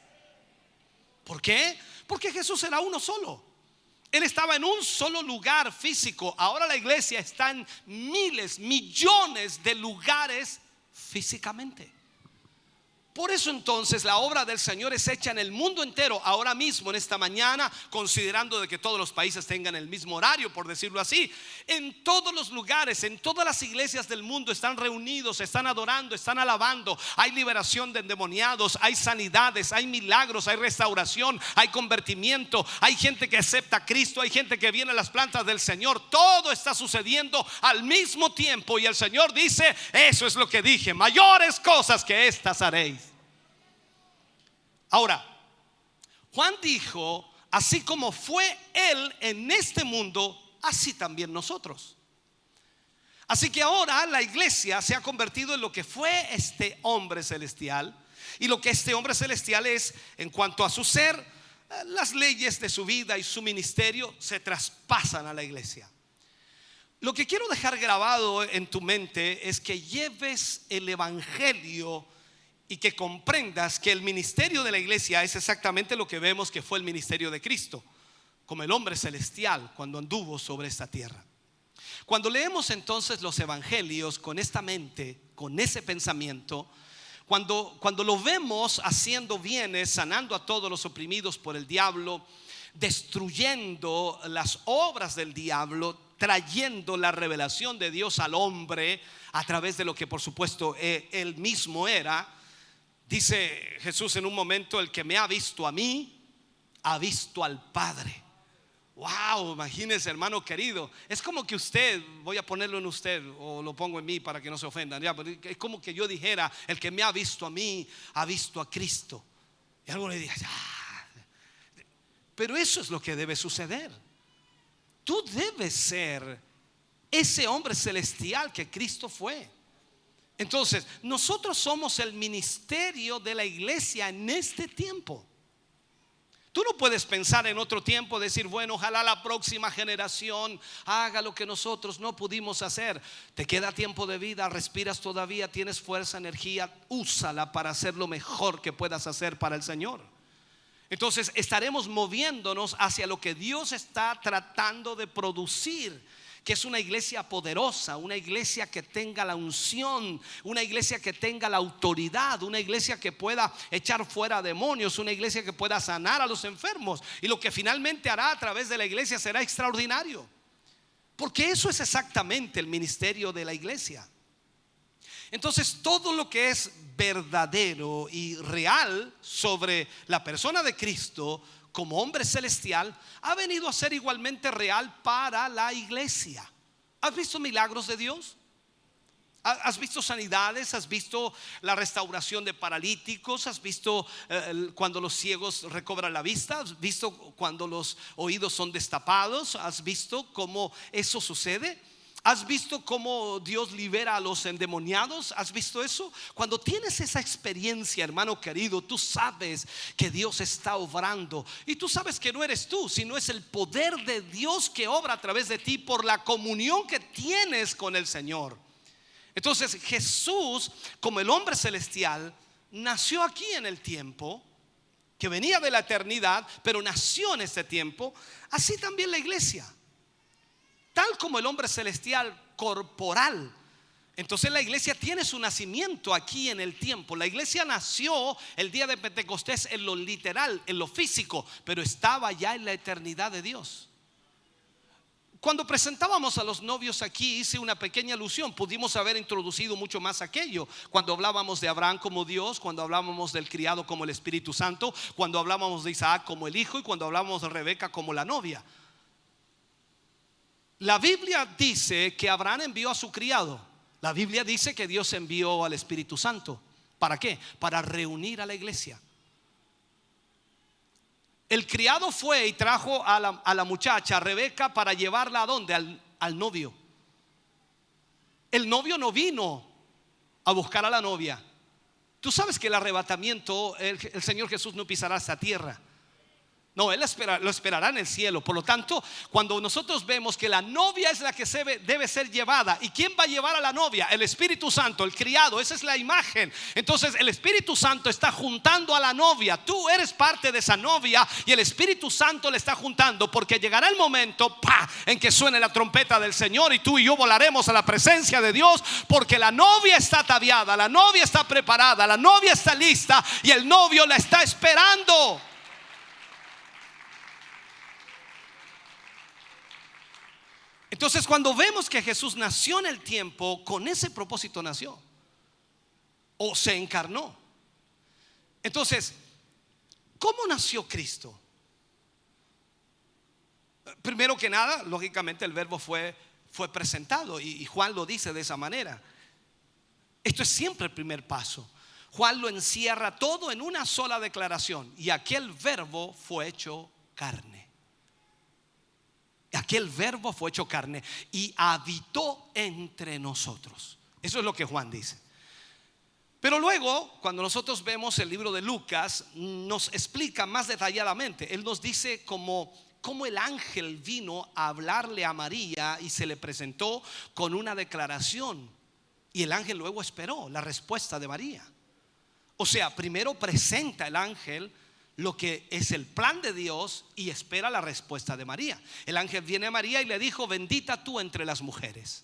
¿Por qué? Porque Jesús era uno solo. Él estaba en un solo lugar físico. Ahora la iglesia está en miles, millones de lugares físicamente. Por eso entonces la obra del Señor es hecha en el mundo entero. Ahora mismo, en esta mañana, considerando de que todos los países tengan el mismo horario, por decirlo así, en todos los lugares, en todas las iglesias del mundo están reunidos, están adorando, están alabando. Hay liberación de endemoniados, hay sanidades, hay milagros, hay restauración, hay convertimiento, hay gente que acepta a Cristo, hay gente que viene a las plantas del Señor. Todo está sucediendo al mismo tiempo, y el Señor dice, eso es lo que dije, mayores cosas que estas haréis. Ahora, Juan dijo, así como fue Él en este mundo, así también nosotros. Así que ahora la iglesia se ha convertido en lo que fue este hombre celestial, y lo que este hombre celestial es en cuanto a su ser. Las leyes de su vida y su ministerio se traspasan a la iglesia. Lo que quiero dejar grabado en tu mente es que lleves el evangelio y que comprendas que el ministerio de la iglesia es exactamente lo que vemos que fue el ministerio de Cristo, como el hombre celestial cuando anduvo sobre esta tierra. Cuando leemos entonces los evangelios con esta mente, con ese pensamiento, cuando lo vemos haciendo bienes, sanando a todos los oprimidos por el diablo, destruyendo las obras del diablo, trayendo la revelación de Dios al hombre a través de lo que por supuesto él mismo era. Dice Jesús en un momento, el que me ha visto a mí, ha visto al Padre. Wow, imagínese, hermano querido. Es como que usted, voy a ponerlo en usted o lo pongo en mí para que no se ofendan, ya, pero es como que yo dijera, el que me ha visto a mí, ha visto a Cristo. Y algo le diga, pero eso es lo que debe suceder. Tú debes ser ese hombre celestial que Cristo fue. Entonces, nosotros somos el ministerio de la iglesia en este tiempo. Tú no puedes pensar en otro tiempo, decir, bueno, ojalá la próxima generación haga lo que nosotros no pudimos hacer. Te queda tiempo de vida, respiras todavía, tienes fuerza, energía, úsala para hacer lo mejor que puedas hacer para el Señor. Entonces estaremos moviéndonos hacia lo que Dios está tratando de producir, que es una iglesia poderosa, una iglesia que tenga la unción, una iglesia que tenga la autoridad, una iglesia que pueda echar fuera demonios, una iglesia que pueda sanar a los enfermos. Y lo que finalmente hará a través de la iglesia será extraordinario, porque eso es exactamente el ministerio de la iglesia. Entonces todo lo que es verdadero y real sobre la persona de Cristo como hombre celestial ha venido a ser igualmente real para la iglesia. ¿Has visto milagros de Dios? ¿Has visto sanidades? ¿Has visto la restauración de paralíticos? ¿Has visto cuando los ciegos recobran la vista? ¿Has visto cuando los oídos son destapados? ¿Has visto cómo eso sucede? ¿Has visto cómo Dios libera a los endemoniados? ¿Has visto eso? Cuando tienes esa experiencia, hermano querido, tú sabes que Dios está obrando. Y tú sabes que no eres tú, sino es el poder de Dios que obra a través de ti por la comunión que tienes con el Señor. Entonces Jesús, como el hombre celestial, nació aquí en el tiempo, que venía de la eternidad, pero nació en este tiempo. Así también la iglesia, tal como el hombre celestial corporal. Entonces la iglesia tiene su nacimiento aquí en el tiempo. La iglesia nació el día de Pentecostés en lo literal, en lo físico, pero estaba ya en la eternidad de Dios. Cuando presentábamos a los novios aquí, hice una pequeña alusión. Pudimos haber introducido mucho más aquello. Cuando hablábamos de Abraham como Dios, cuando hablábamos del criado como el Espíritu Santo, cuando hablábamos de Isaac como el hijo y cuando hablábamos de Rebeca como la novia. La Biblia dice que Abraham envió a su criado. La Biblia dice que Dios envió al Espíritu Santo. ¿Para qué? Para reunir a la iglesia. El criado fue y trajo a la muchacha, a Rebeca, para llevarla ¿a dónde? Al novio. El novio no vino a buscar a la novia. Tú sabes que el arrebatamiento, el Señor Jesús no pisará esta tierra. No, Él lo esperará en el cielo. Por lo tanto, cuando nosotros vemos que la novia es la que debe ser llevada, ¿y quién va a llevar a la novia? El Espíritu Santo, el criado. Esa es la imagen. Entonces el Espíritu Santo está juntando a la novia. Tú eres parte de esa novia y el Espíritu Santo le está juntando, porque llegará el momento en que suene la trompeta del Señor y tú y yo volaremos a la presencia de Dios, porque la novia está ataviada, la novia está preparada, la novia está lista y el novio la está esperando. Entonces cuando vemos que Jesús nació en el tiempo, con ese propósito nació, o se encarnó. Entonces, ¿cómo nació Cristo? Primero que nada, lógicamente el verbo fue presentado, y Juan lo dice de esa manera. Esto es siempre el primer paso. Juan lo encierra todo en una sola declaración: y aquel verbo fue hecho carne. Aquel verbo fue hecho carne y habitó entre nosotros. Eso es lo que Juan dice. Pero luego, cuando nosotros vemos el libro de Lucas, nos explica más detalladamente. Él nos dice cómo el ángel vino a hablarle a María y se le presentó con una declaración, y el ángel luego esperó la respuesta de María. O sea, primero presenta el ángel lo que es el plan de Dios y espera la respuesta de María. El ángel viene a María y le dijo: bendita tú entre las mujeres.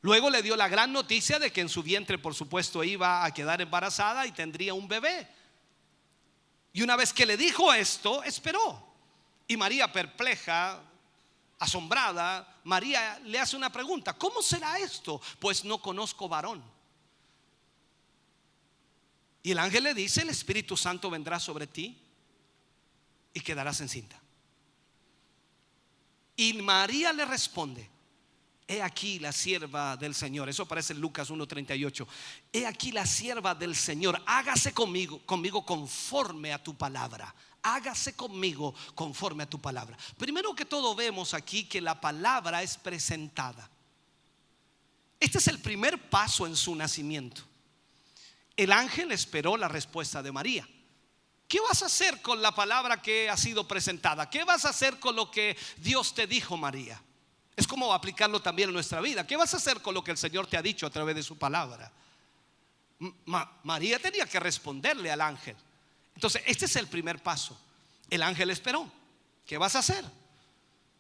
Luego le dio la gran noticia de que en su vientre, por supuesto, iba a quedar embarazada y tendría un bebé. Y una vez que le dijo esto, esperó. Y María, perpleja, asombrada, María le hace una pregunta: ¿cómo será esto? Pues no conozco varón. Y el ángel le dice: el Espíritu Santo vendrá sobre ti y quedarás encinta. Y María le responde: he aquí la sierva del Señor. Eso aparece en Lucas 1:38. He aquí la sierva del Señor, hágase conmigo conforme a tu palabra. Hágase conmigo conforme a tu palabra. Primero que todo, vemos aquí que la palabra es presentada. Este es el primer paso en su nacimiento. El ángel esperó la respuesta de María. ¿qué vas a hacer con la palabra que ha sido presentada? ¿Qué vas a hacer con lo que Dios te dijo, María? Es como aplicarlo también en nuestra vida. ¿Qué vas a hacer con lo que el Señor te ha dicho a través de su palabra? María tenía que responderle al ángel. Entonces, este es el primer paso. El ángel esperó. ¿Qué vas a hacer?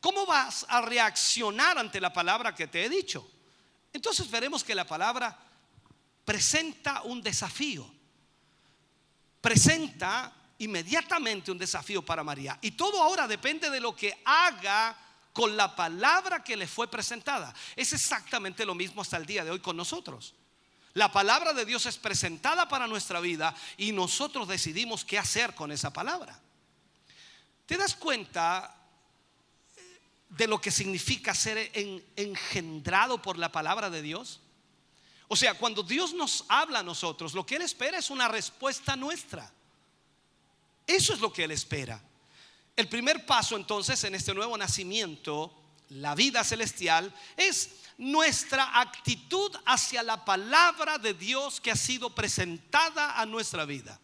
¿Cómo vas a reaccionar ante la palabra que te he dicho? Entonces veremos que la palabra presenta un desafío. Presenta inmediatamente un desafío para María. Y todo ahora depende de lo que haga con la palabra que le fue presentada. Es exactamente lo mismo hasta el día de hoy con nosotros. La palabra de Dios es presentada para nuestra vida y nosotros decidimos qué hacer con esa palabra. ¿Te das cuenta de lo que significa ser engendrado por la palabra de Dios? O sea, cuando Dios nos habla a nosotros, lo que Él espera es una respuesta nuestra. Eso es lo que Él espera. El primer paso entonces en este nuevo nacimiento, la vida celestial, es nuestra actitud hacia la palabra de Dios que ha sido presentada a nuestra vida.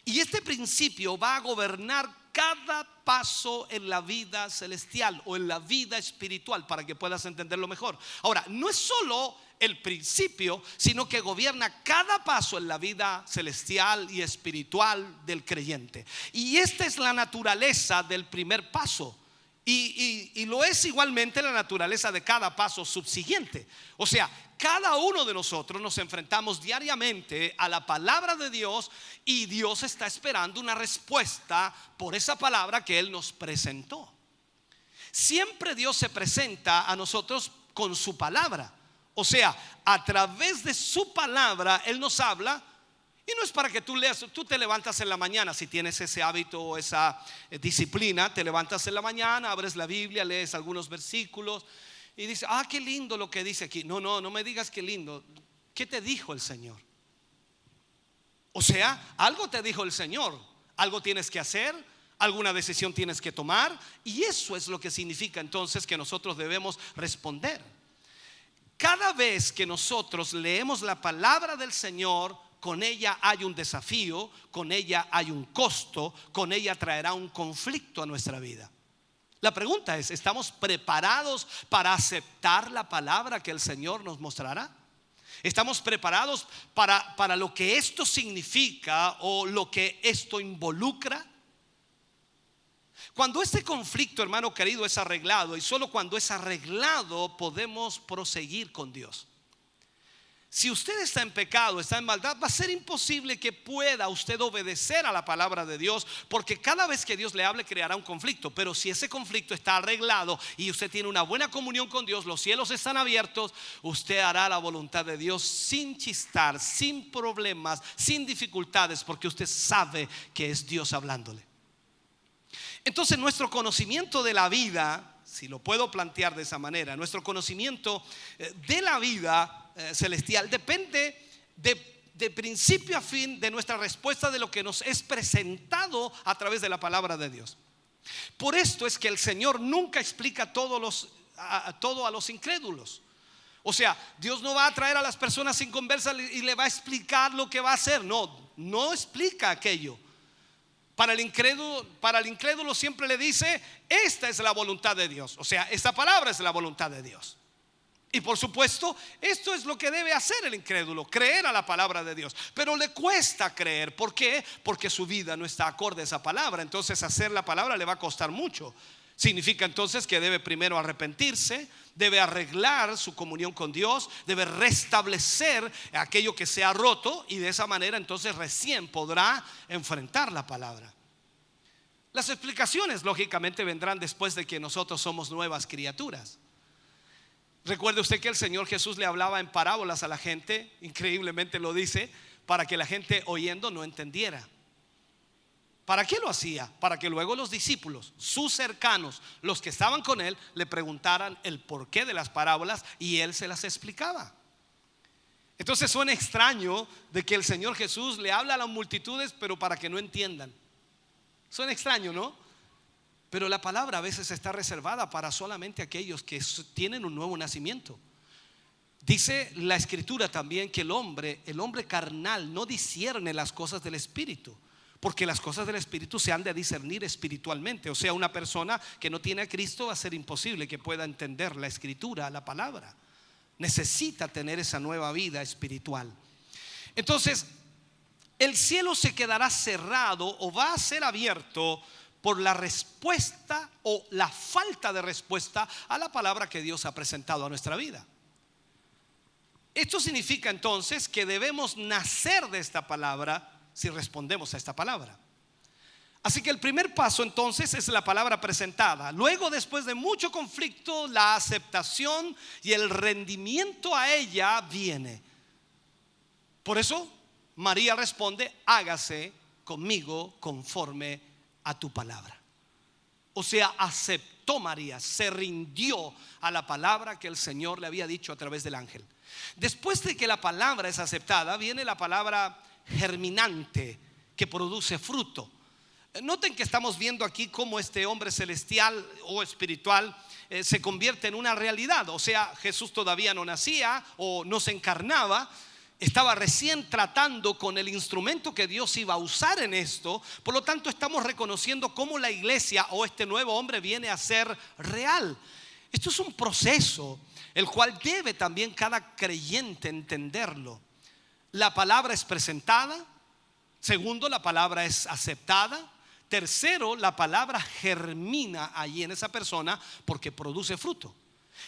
Y este principio va a gobernar cada paso en la vida celestial o en la vida espiritual, para que puedas entenderlo mejor. Ahora, no es solo el principio, sino que gobierna cada paso en la vida celestial y espiritual del creyente. Y esta es la naturaleza del primer paso. Y lo es igualmente la naturaleza de cada paso subsiguiente. O sea, cada uno de nosotros nos enfrentamos diariamente a la palabra de Dios y Dios está esperando una respuesta por esa palabra que Él nos presentó. Siempre Dios se presenta a nosotros con su palabra. O sea, a través de su palabra Él nos habla. Y no es para que tú leas, tú te levantas en la mañana, si tienes ese hábito o esa disciplina, te levantas en la mañana, abres la Biblia, lees algunos versículos y dices, qué lindo lo que dice aquí. No me digas qué lindo. ¿Qué te dijo el Señor? O sea, algo te dijo el Señor, algo tienes que hacer, alguna decisión tienes que tomar, y eso es lo que significa entonces que nosotros debemos responder. Cada vez que nosotros leemos la palabra del Señor, con ella hay un desafío, con ella hay un costo, con ella traerá un conflicto a nuestra vida. La pregunta es, ¿estamos preparados para aceptar la palabra que el Señor nos mostrará? ¿Estamos preparados para lo que esto significa o lo que esto involucra? Cuando este conflicto, hermano querido, es arreglado, y solo cuando es arreglado podemos proseguir con Dios. Si usted está en pecado, está en maldad, va a ser imposible que pueda usted obedecer a la palabra de Dios, porque cada vez que Dios le hable creará un conflicto. Pero si ese conflicto está arreglado y usted tiene una buena comunión con Dios, los cielos están abiertos, usted hará la voluntad de Dios sin chistar, sin problemas, sin dificultades, porque usted sabe que es Dios hablándole. Entonces nuestro conocimiento de la vida, si lo puedo plantear de esa manera, nuestro conocimiento de la vida celestial depende de principio a fin de nuestra respuesta de lo que nos es presentado a través de la palabra de Dios. Por esto es que el Señor nunca explica todo a los incrédulos. O sea, Dios no va a traer a las personas sin conversa y le va a explicar lo que va a hacer. No explica aquello. Para el incrédulo siempre le dice, esta es la voluntad de Dios. O sea, esta palabra es la voluntad de Dios. Y por supuesto, esto es lo que debe hacer el incrédulo, creer a la palabra de Dios. Pero le cuesta creer. ¿Por qué? Porque su vida no está acorde a esa palabra. Entonces hacer la palabra le va a costar mucho. Significa entonces que debe primero arrepentirse, debe arreglar su comunión con Dios, debe restablecer aquello que se ha roto, y de esa manera entonces recién podrá enfrentar la palabra. Las explicaciones lógicamente vendrán después de que nosotros somos nuevas criaturas. Recuerde usted que el Señor Jesús le hablaba en parábolas a la gente, increíblemente lo dice, para que la gente oyendo no entendiera. ¿Para qué lo hacía? Para que luego los discípulos, sus cercanos, los que estaban con él, le preguntaran el porqué de las parábolas y él se las explicaba. Entonces suena extraño de que el Señor Jesús le habla a las multitudes, pero para que no entiendan. Suena extraño, ¿no? Pero la palabra a veces está reservada para solamente aquellos que tienen un nuevo nacimiento. Dice la Escritura también que el hombre carnal no discierne las cosas del Espíritu, porque las cosas del Espíritu se han de discernir espiritualmente. O sea, una persona que no tiene a Cristo va a ser imposible que pueda entender la Escritura, la palabra. Necesita tener esa nueva vida espiritual. Entonces, el cielo se quedará cerrado o va a ser abierto por la respuesta o la falta de respuesta a la palabra que Dios ha presentado a nuestra vida. Esto significa entonces que debemos nacer de esta palabra si respondemos a esta palabra. Así que el primer paso entonces es la palabra presentada. Luego, después de mucho conflicto, la aceptación y el rendimiento a ella viene. Por eso María responde: hágase conmigo conforme a tu palabra. O sea, aceptó María, se rindió a la palabra que el Señor le había dicho a través del ángel. Después de que la palabra es aceptada, viene la palabra germinante, que produce fruto. Noten que estamos viendo aquí cómo este hombre celestial o espiritual se convierte en una realidad. O sea, Jesús todavía no nacía o no se encarnaba, estaba recién tratando con el instrumento que Dios iba a usar en esto. Por lo tanto, estamos reconociendo cómo la iglesia o este nuevo hombre viene a ser real. Esto es un proceso el cual debe también cada creyente entenderlo. La palabra es presentada. Segundo, la palabra es aceptada. Tercero, la palabra germina allí en esa persona porque produce fruto.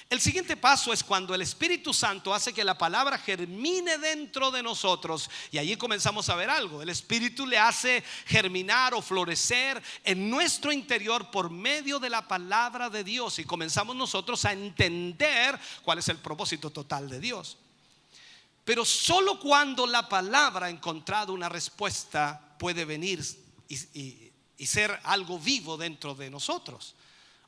El siguiente paso es cuando el Espíritu Santo hace que la palabra germine dentro de nosotros, y allí comenzamos a ver algo. El Espíritu le hace germinar o florecer en nuestro interior por medio de la palabra de Dios, y comenzamos nosotros a entender cuál es el propósito total de Dios. Pero solo cuando la palabra ha encontrado una respuesta puede venir y ser algo vivo dentro de nosotros.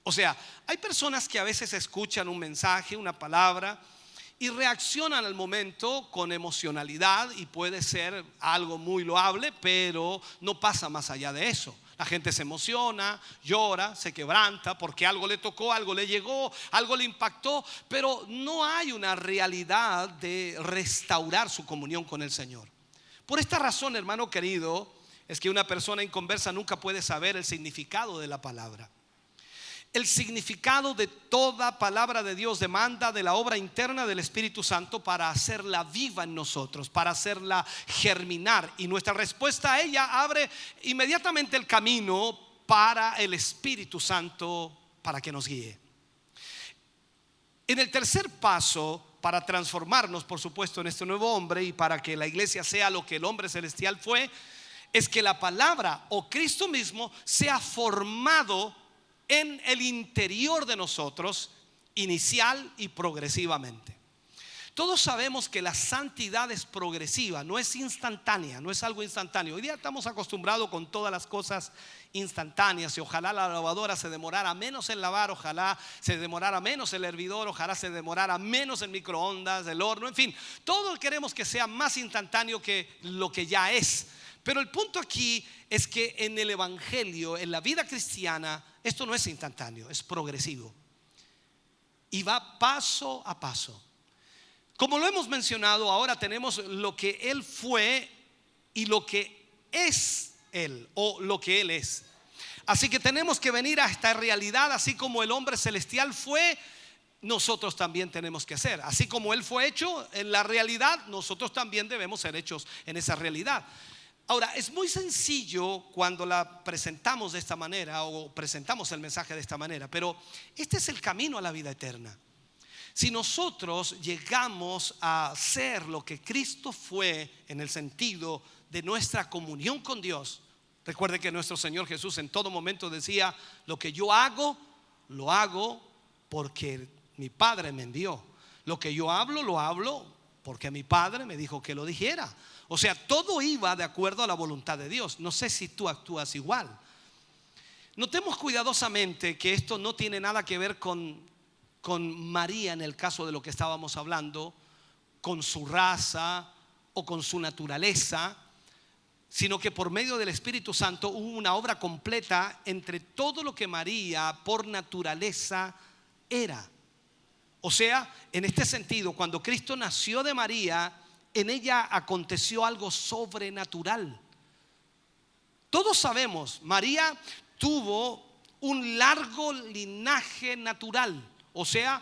O sea, hay personas que a veces escuchan un mensaje, una palabra, y reaccionan al momento con emocionalidad, y puede ser algo muy loable, pero no pasa más allá de eso. La gente se emociona, llora, se quebranta porque algo le tocó, algo le llegó, algo le impactó, pero no hay una realidad de restaurar su comunión con el Señor. Por esta razón, hermano querido, es que una persona inconversa nunca puede saber el significado de la palabra. El significado de toda palabra de Dios demanda de la obra interna del Espíritu Santo para hacerla viva en nosotros, para hacerla germinar, y nuestra respuesta a ella abre inmediatamente el camino para el Espíritu Santo para que nos guíe. En el tercer paso, para transformarnos, por supuesto, en este nuevo hombre y para que la iglesia sea lo que el hombre celestial fue, es que la palabra o Cristo mismo sea formado en el interior de nosotros, inicial y progresivamente. Todos sabemos que la santidad es progresiva, no es instantánea, no es algo instantáneo. Hoy día estamos acostumbrados con todas las cosas instantáneas, y ojalá la lavadora se demorara menos en lavar, ojalá se demorara menos el hervidor, ojalá se demorara menos el microondas, el horno, en fin, todos queremos que sea más instantáneo que lo que ya es. Pero el punto aquí es que en el evangelio, en la vida cristiana, esto no es instantáneo, es progresivo y va paso a paso. Como lo hemos mencionado, ahora tenemos lo que Él fue y lo que es Él, o lo que Él es. Así que tenemos que venir a esta realidad, así como el hombre celestial fue, nosotros también tenemos que ser. Así como Él fue hecho en la realidad, nosotros también debemos ser hechos en esa realidad. Ahora, es muy sencillo cuando la presentamos de esta manera o presentamos el mensaje de esta manera, pero este es el camino a la vida eterna. Si nosotros llegamos a ser lo que Cristo fue en el sentido de nuestra comunión con Dios, recuerde que nuestro Señor Jesús en todo momento decía: lo que yo hago, lo hago porque mi Padre me envió. Lo que yo hablo, lo hablo porque mi Padre me dijo que lo dijera. O sea, todo iba de acuerdo a la voluntad de Dios. No sé si tú actúas igual. Notemos cuidadosamente que esto no tiene nada que ver con María en el caso de lo que estábamos hablando, con su raza o con su naturaleza, sino que por medio del Espíritu Santo hubo una obra completa entre todo lo que María por naturaleza era. O sea, en este sentido, cuando Cristo nació de María, en ella aconteció algo sobrenatural. Todos sabemos, María tuvo un largo linaje natural, o sea,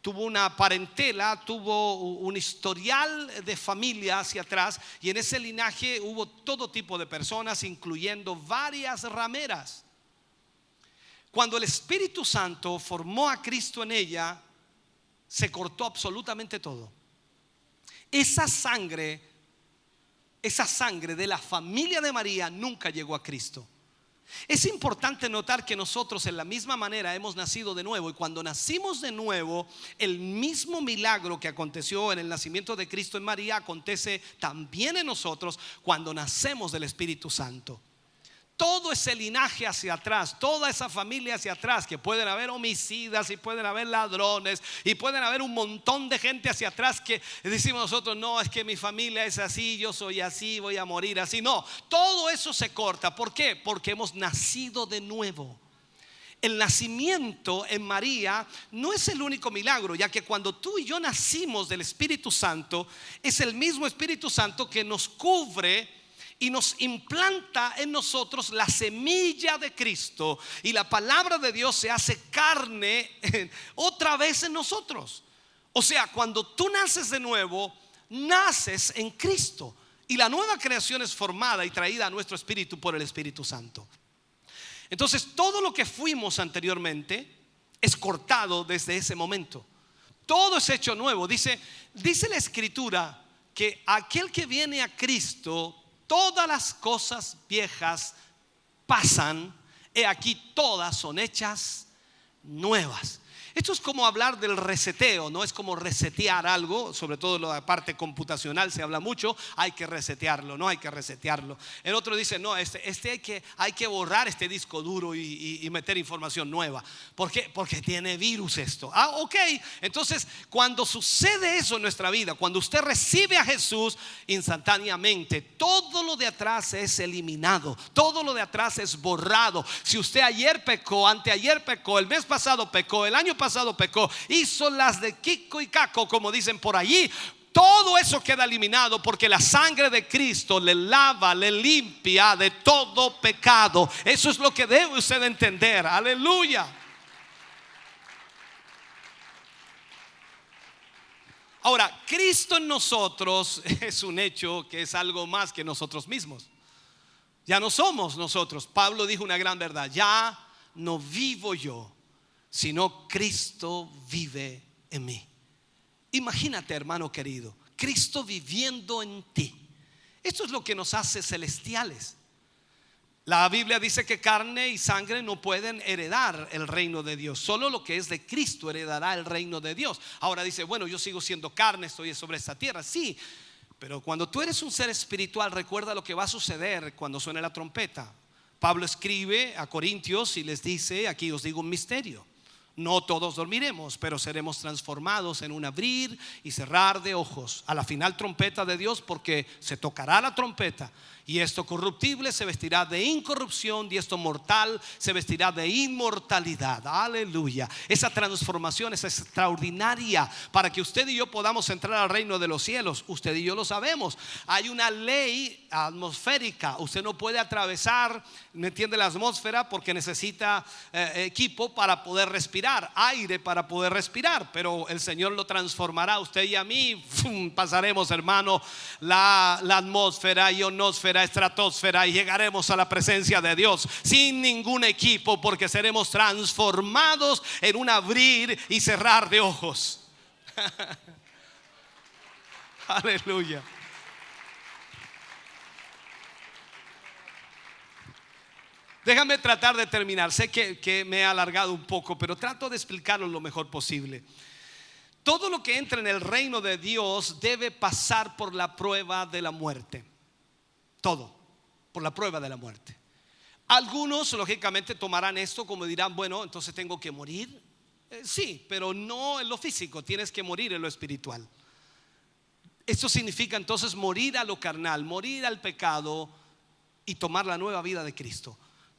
tuvo una parentela, tuvo un historial de familia hacia atrás, y en ese linaje hubo todo tipo de personas, incluyendo varias rameras. Cuando el Espíritu Santo formó a Cristo en ella, se cortó absolutamente todo. Esa sangre de la familia de María nunca llegó a Cristo. Es importante notar que nosotros en la misma manera hemos nacido de nuevo, y cuando nacimos de nuevo, el mismo milagro que aconteció en el nacimiento de Cristo en María acontece también en nosotros cuando nacemos del Espíritu Santo. Todo ese linaje hacia atrás, toda esa familia hacia atrás, que pueden haber homicidas y pueden haber ladrones y pueden haber un montón de gente hacia atrás que decimos nosotros, no, es que mi familia es así, yo soy así, voy a morir así. No, todo eso se corta. ¿Por qué? Porque hemos nacido de nuevo. El nacimiento en María no es el único milagro, ya que cuando tú y yo nacimos del Espíritu Santo, es el mismo Espíritu Santo que nos cubre y nos implanta en nosotros la semilla de Cristo, y la palabra de Dios se hace carne otra vez en nosotros. O sea, cuando tú naces de nuevo, naces en Cristo, y la nueva creación es formada y traída a nuestro espíritu por el Espíritu Santo. Entonces, todo lo que fuimos anteriormente es cortado desde ese momento. Todo es hecho nuevo. Dice la Escritura que aquel que viene a Cristo, todas las cosas viejas pasan, he aquí todas son hechas nuevas. Esto es como hablar del reseteo, no es como resetear algo, sobre todo en la parte computacional se habla mucho, hay que resetearlo, no hay que resetearlo. El otro dice, no, hay que borrar este disco duro y meter información nueva. ¿Por qué? Porque tiene virus esto. Ok, entonces cuando sucede eso en nuestra vida, cuando usted recibe a Jesús, instantáneamente todo lo de atrás es eliminado, todo lo de atrás es borrado. Si usted ayer pecó, anteayer pecó, el mes pasado pecó, el año pasado pecó, hizo las de Kiko y Caco, como dicen por allí, todo eso queda eliminado, porque la sangre de Cristo le lava, le limpia de todo pecado. Eso es lo que debe usted entender. Aleluya. Ahora, Cristo en nosotros es un hecho que es algo más que nosotros mismos. Ya no somos nosotros. Pablo dijo una gran verdad: ya no vivo yo, sino Cristo vive en mí. Imagínate, hermano querido, Cristo viviendo en ti. Esto es lo que nos hace celestiales. La Biblia dice que carne y sangre no pueden heredar el reino de Dios. Solo lo que es de Cristo heredará el reino de Dios. Ahora dice, bueno, yo sigo siendo carne, estoy sobre esta tierra. Sí, pero cuando tú eres un ser espiritual, recuerda lo que va a suceder cuando suene la trompeta. Pablo escribe a Corintios y les dice, aquí os digo un misterio: no todos dormiremos, pero seremos transformados en un abrir y cerrar de ojos, a la final trompeta de Dios, porque se tocará la trompeta, y esto corruptible se vestirá de incorrupción, y esto mortal se vestirá de inmortalidad. Aleluya. Esa transformación es extraordinaria para que usted y yo podamos entrar al reino de los cielos. Usted y yo lo sabemos. Hay una ley atmosférica. Usted no puede atravesar, ¿me entiende?, la atmósfera, porque necesita equipo para poder respirar, aire para poder respirar. Pero el Señor lo transformará. Usted y a mí pasaremos, hermano, la atmósfera, ionosfera, estratosfera, y llegaremos a la presencia de Dios sin ningún equipo, porque seremos transformados en un abrir y cerrar de ojos. Aleluya. Déjame tratar de terminar. Sé que me he alargado un poco, pero trato de explicarlo lo mejor posible. Todo lo que entra en el reino de Dios debe pasar por la prueba de la muerte. Todo, por la prueba de la muerte. Algunos lógicamente tomarán esto como dirán, bueno, entonces tengo que morir. Sí, pero no en lo físico, tienes que morir en lo espiritual. Esto significa entonces morir a lo carnal, morir al pecado y tomar la nueva vida de Cristo.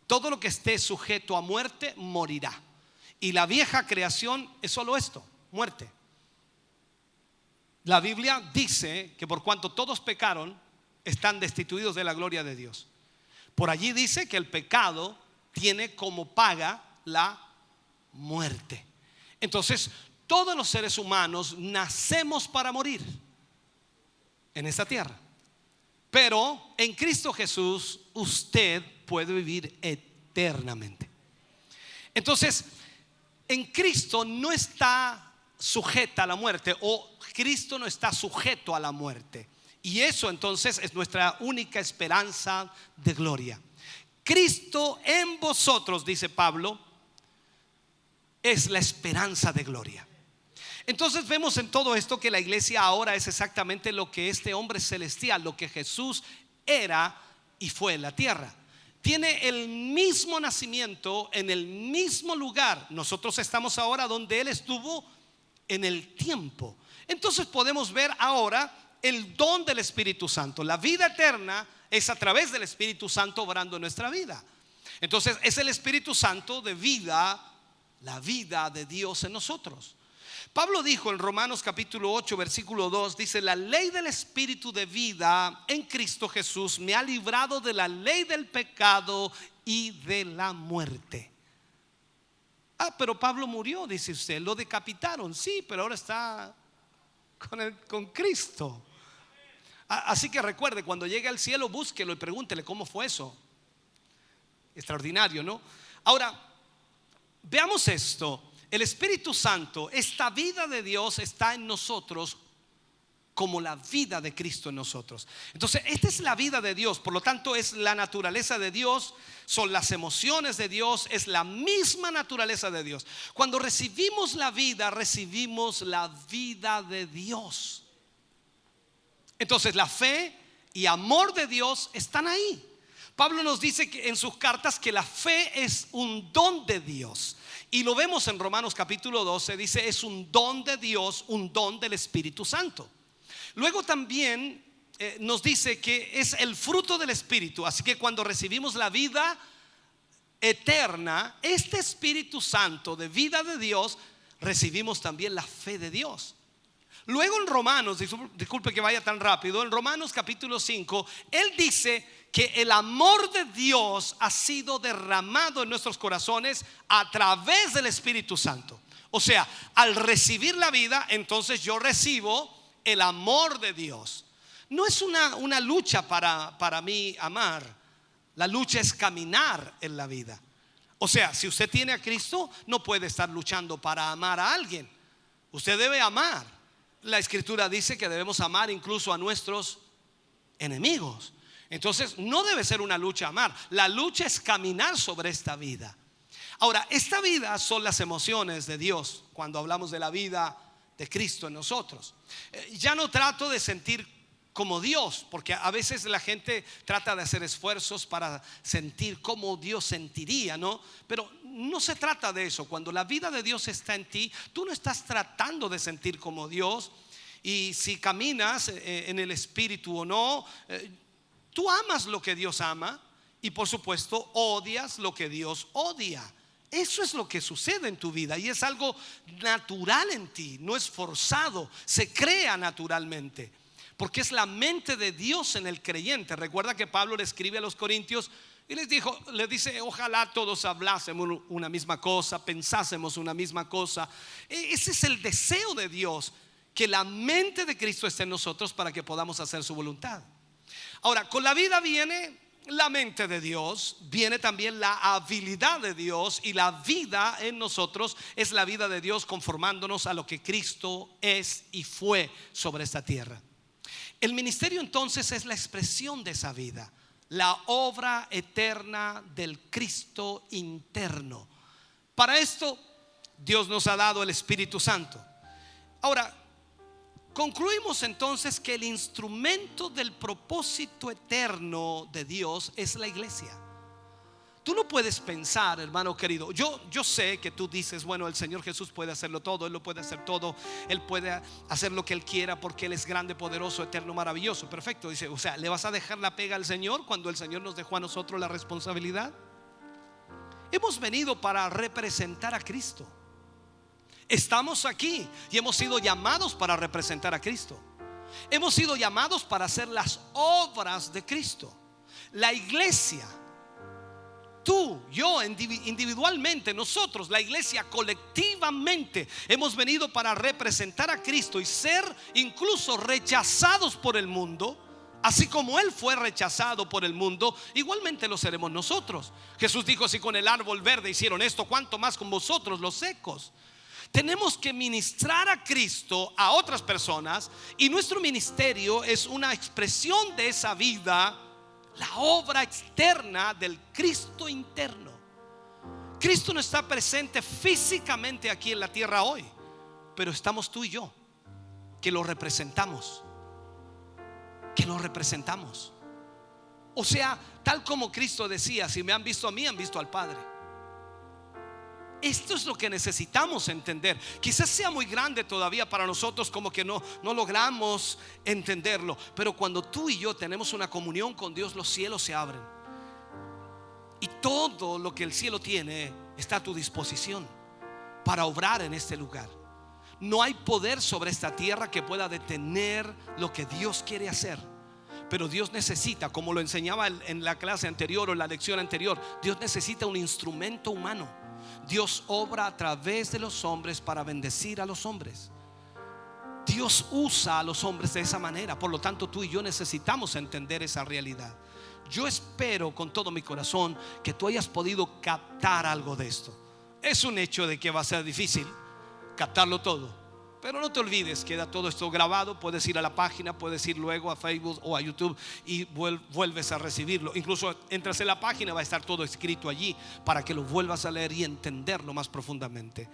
Todo lo que esté sujeto a muerte morirá. Y la vieja creación es solo esto: muerte. La Biblia dice que por cuanto todos pecaron, están destituidos de la gloria de Dios. Por allí dice que el pecado tiene como paga la muerte. Entonces, todos los seres humanos nacemos para morir en esta tierra. Pero en Cristo Jesús usted puede vivir eternamente. Entonces, en Cristo no está sujeta a la muerte, o Cristo no está sujeto a la muerte. Y eso entonces es nuestra única esperanza de gloria. Cristo en vosotros, dice Pablo, es la esperanza de gloria. Entonces vemos en todo esto que la iglesia ahora es exactamente lo que este hombre celestial, lo que Jesús era y fue en la tierra. Tiene el mismo nacimiento en el mismo lugar. Nosotros estamos ahora donde Él estuvo en el tiempo. Entonces podemos ver ahora el don del Espíritu Santo. La vida eterna es a través del Espíritu Santo obrando en nuestra vida. Entonces es el Espíritu Santo de vida, la vida de Dios en nosotros. Pablo dijo en Romanos capítulo 8 versículo 2, dice: la ley del Espíritu de vida en Cristo Jesús me ha librado de la ley del pecado y de la muerte. Pero Pablo murió, dice usted, lo decapitaron. Sí, pero ahora está con Cristo. Así que recuerde, cuando llegue al cielo, búsquelo y pregúntele cómo fue eso. Extraordinario, ¿no? Ahora, veamos esto. El Espíritu Santo, esta vida de Dios está en nosotros como la vida de Cristo en nosotros. Entonces, esta es la vida de Dios. Por lo tanto, es la naturaleza de Dios, son las emociones de Dios, es la misma naturaleza de Dios. Cuando recibimos la vida de Dios. Entonces, la fe y amor de Dios están ahí. Pablo nos dice que en sus cartas que la fe es un don de Dios. Y lo vemos en Romanos capítulo 12, dice es un don de Dios, un don del Espíritu Santo. Luego también nos dice que es el fruto del Espíritu. Así que cuando recibimos la vida eterna, este Espíritu Santo de vida de Dios, recibimos también la fe de Dios. Luego en Romanos, disculpe que vaya tan rápido, en Romanos capítulo 5, él dice que el amor de Dios ha sido derramado en nuestros corazones a través del Espíritu Santo. O sea, al recibir la vida, entonces yo recibo el amor de Dios. No es una lucha para mí amar. La lucha es caminar en la vida. O sea, si usted tiene a Cristo, no puede estar luchando para amar a alguien. Usted debe amar. La Escritura dice que debemos amar incluso a nuestros enemigos. Entonces no debe ser una lucha amar. La lucha es caminar sobre esta vida. Ahora, esta vida son las emociones de Dios. Cuando hablamos de la vida de Cristo en nosotros, ya no trato de sentir como Dios, porque a veces la gente trata de hacer esfuerzos para sentir como Dios sentiría, ¿no? Pero no se trata de eso. Cuando la vida de Dios está en ti, tú no estás tratando de sentir como Dios. Y si caminas en el Espíritu o no, tú amas lo que Dios ama y por supuesto odias lo que Dios odia. Eso es lo que sucede en tu vida y es algo natural en ti, no es forzado, se crea naturalmente. Porque es la mente de Dios en el creyente. Recuerda que Pablo le escribe a los Corintios y les dice: ojalá todos hablásemos una misma cosa, pensásemos una misma cosa. Ese es el deseo de Dios, que la mente de Cristo esté en nosotros para que podamos hacer su voluntad. Ahora, con la vida viene la mente de Dios, viene también la habilidad de Dios, y la vida en nosotros es la vida de Dios conformándonos a lo que Cristo es y fue sobre esta tierra. El ministerio entonces es la expresión de esa vida, la obra eterna del Cristo interno. Para esto Dios nos ha dado el Espíritu Santo. Ahora, concluimos entonces que el instrumento del propósito eterno de Dios es la iglesia. Tú no puedes pensar, hermano querido, yo sé que tú dices: bueno, el Señor Jesús puede hacerlo todo, Él lo puede hacer todo, Él puede hacer lo que Él quiera porque Él es grande, poderoso, eterno, maravilloso. Perfecto, dice, o sea, ¿le vas a dejar la pega al Señor cuando el Señor nos dejó a nosotros la responsabilidad? Hemos venido para representar a Cristo. Estamos aquí y hemos sido llamados para representar a Cristo. Hemos sido llamados para hacer las obras de Cristo. La iglesia Tú, yo, individualmente, nosotros, la iglesia, colectivamente, hemos venido para representar a Cristo y ser incluso rechazados por el mundo. Así como Él fue rechazado por el mundo, igualmente lo seremos nosotros. Jesús dijo: si con el árbol verde hicieron esto, ¿cuánto más con vosotros los secos? Tenemos que ministrar a Cristo a otras personas, y nuestro ministerio es una expresión de esa vida, la obra externa del Cristo interno. Cristo no está presente físicamente aquí en la tierra hoy, pero estamos tú y yo, que lo representamos. O sea, tal como Cristo decía: si me han visto a mí, han visto al Padre. Esto es lo que necesitamos entender. Quizás sea muy grande todavía para nosotros, como que no logramos entenderlo. Pero cuando tú y yo tenemos una comunión con Dios, los cielos se abren, y todo lo que el cielo tiene está a tu disposición para obrar en este lugar. No hay poder sobre esta tierra que pueda detener lo que Dios quiere hacer. Pero Dios necesita, como lo enseñaba en la clase anterior o en la lección anterior, Dios necesita un instrumento humano. Dios obra a través de los hombres para bendecir a los hombres. Dios usa a los hombres de esa manera. Por lo tanto, tú y yo necesitamos entender esa realidad. Yo espero con todo mi corazón que tú hayas podido captar algo de esto. Es un hecho de que va a ser difícil captarlo todo, pero no te olvides, queda todo esto grabado. Puedes ir a la página, puedes ir luego a Facebook o a YouTube y vuelves a recibirlo. Incluso entras en la página, va a estar todo escrito allí para que lo vuelvas a leer y entenderlo más profundamente.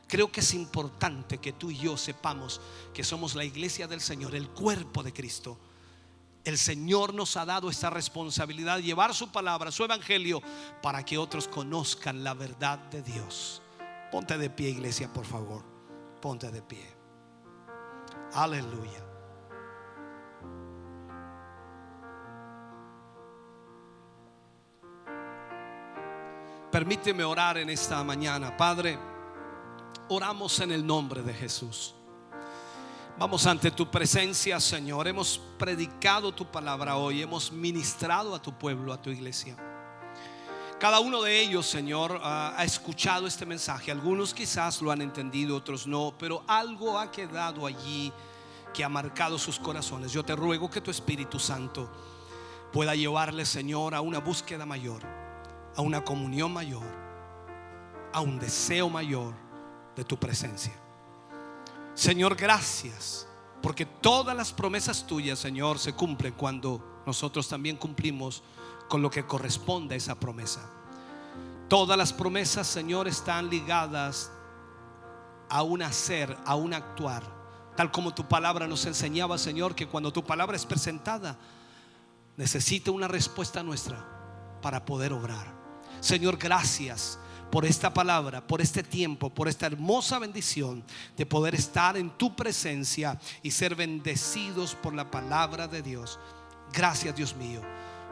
Creo que es importante que tú y yo sepamos que somos la iglesia del Señor, el cuerpo de Cristo. El Señor nos ha dado esta responsabilidad de llevar su palabra, su evangelio, para que otros conozcan la verdad de Dios. Ponte de pie, iglesia, por favor. Ponte de pie. Aleluya. Permíteme orar en esta mañana. Padre, oramos en el nombre de Jesús. Vamos ante tu presencia, Señor. Hemos predicado tu palabra hoy, hemos ministrado a tu pueblo, a tu iglesia. Cada uno de ellos, Señor, ha escuchado este mensaje. Algunos quizás lo han entendido, otros no, pero algo ha quedado allí que ha marcado sus corazones. Yo te ruego que tu Espíritu Santo pueda llevarles, Señor, a una búsqueda mayor, a una comunión mayor, a un deseo mayor de tu presencia. Señor, gracias, porque todas las promesas tuyas, Señor, se cumplen cuando nosotros también cumplimos con lo que corresponde a esa promesa. Todas las promesas, Señor, están ligadas a un hacer, a un actuar, tal como tu palabra nos enseñaba, Señor, que cuando tu palabra es presentada, necesita una respuesta nuestra para poder obrar. Señor, gracias por esta palabra, por este tiempo, por esta hermosa bendición de poder estar en tu presencia y ser bendecidos por la palabra de Dios. Gracias, Dios mío.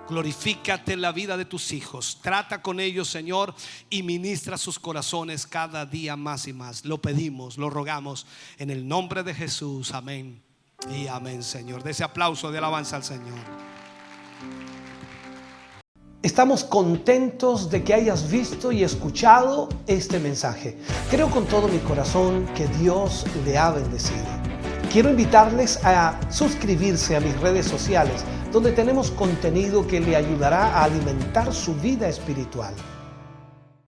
Glorifícate en la vida de tus hijos. Trata con ellos, Señor, y ministra sus corazones cada día más y más. Lo pedimos, lo rogamos en el nombre de Jesús. Amén y amén, Señor. De ese aplauso de alabanza al Señor. Estamos contentos de que hayas visto y escuchado este mensaje. Creo con todo mi corazón que Dios le ha bendecido. Quiero invitarles a suscribirse a mis redes sociales, donde tenemos contenido que le ayudará a alimentar su vida espiritual.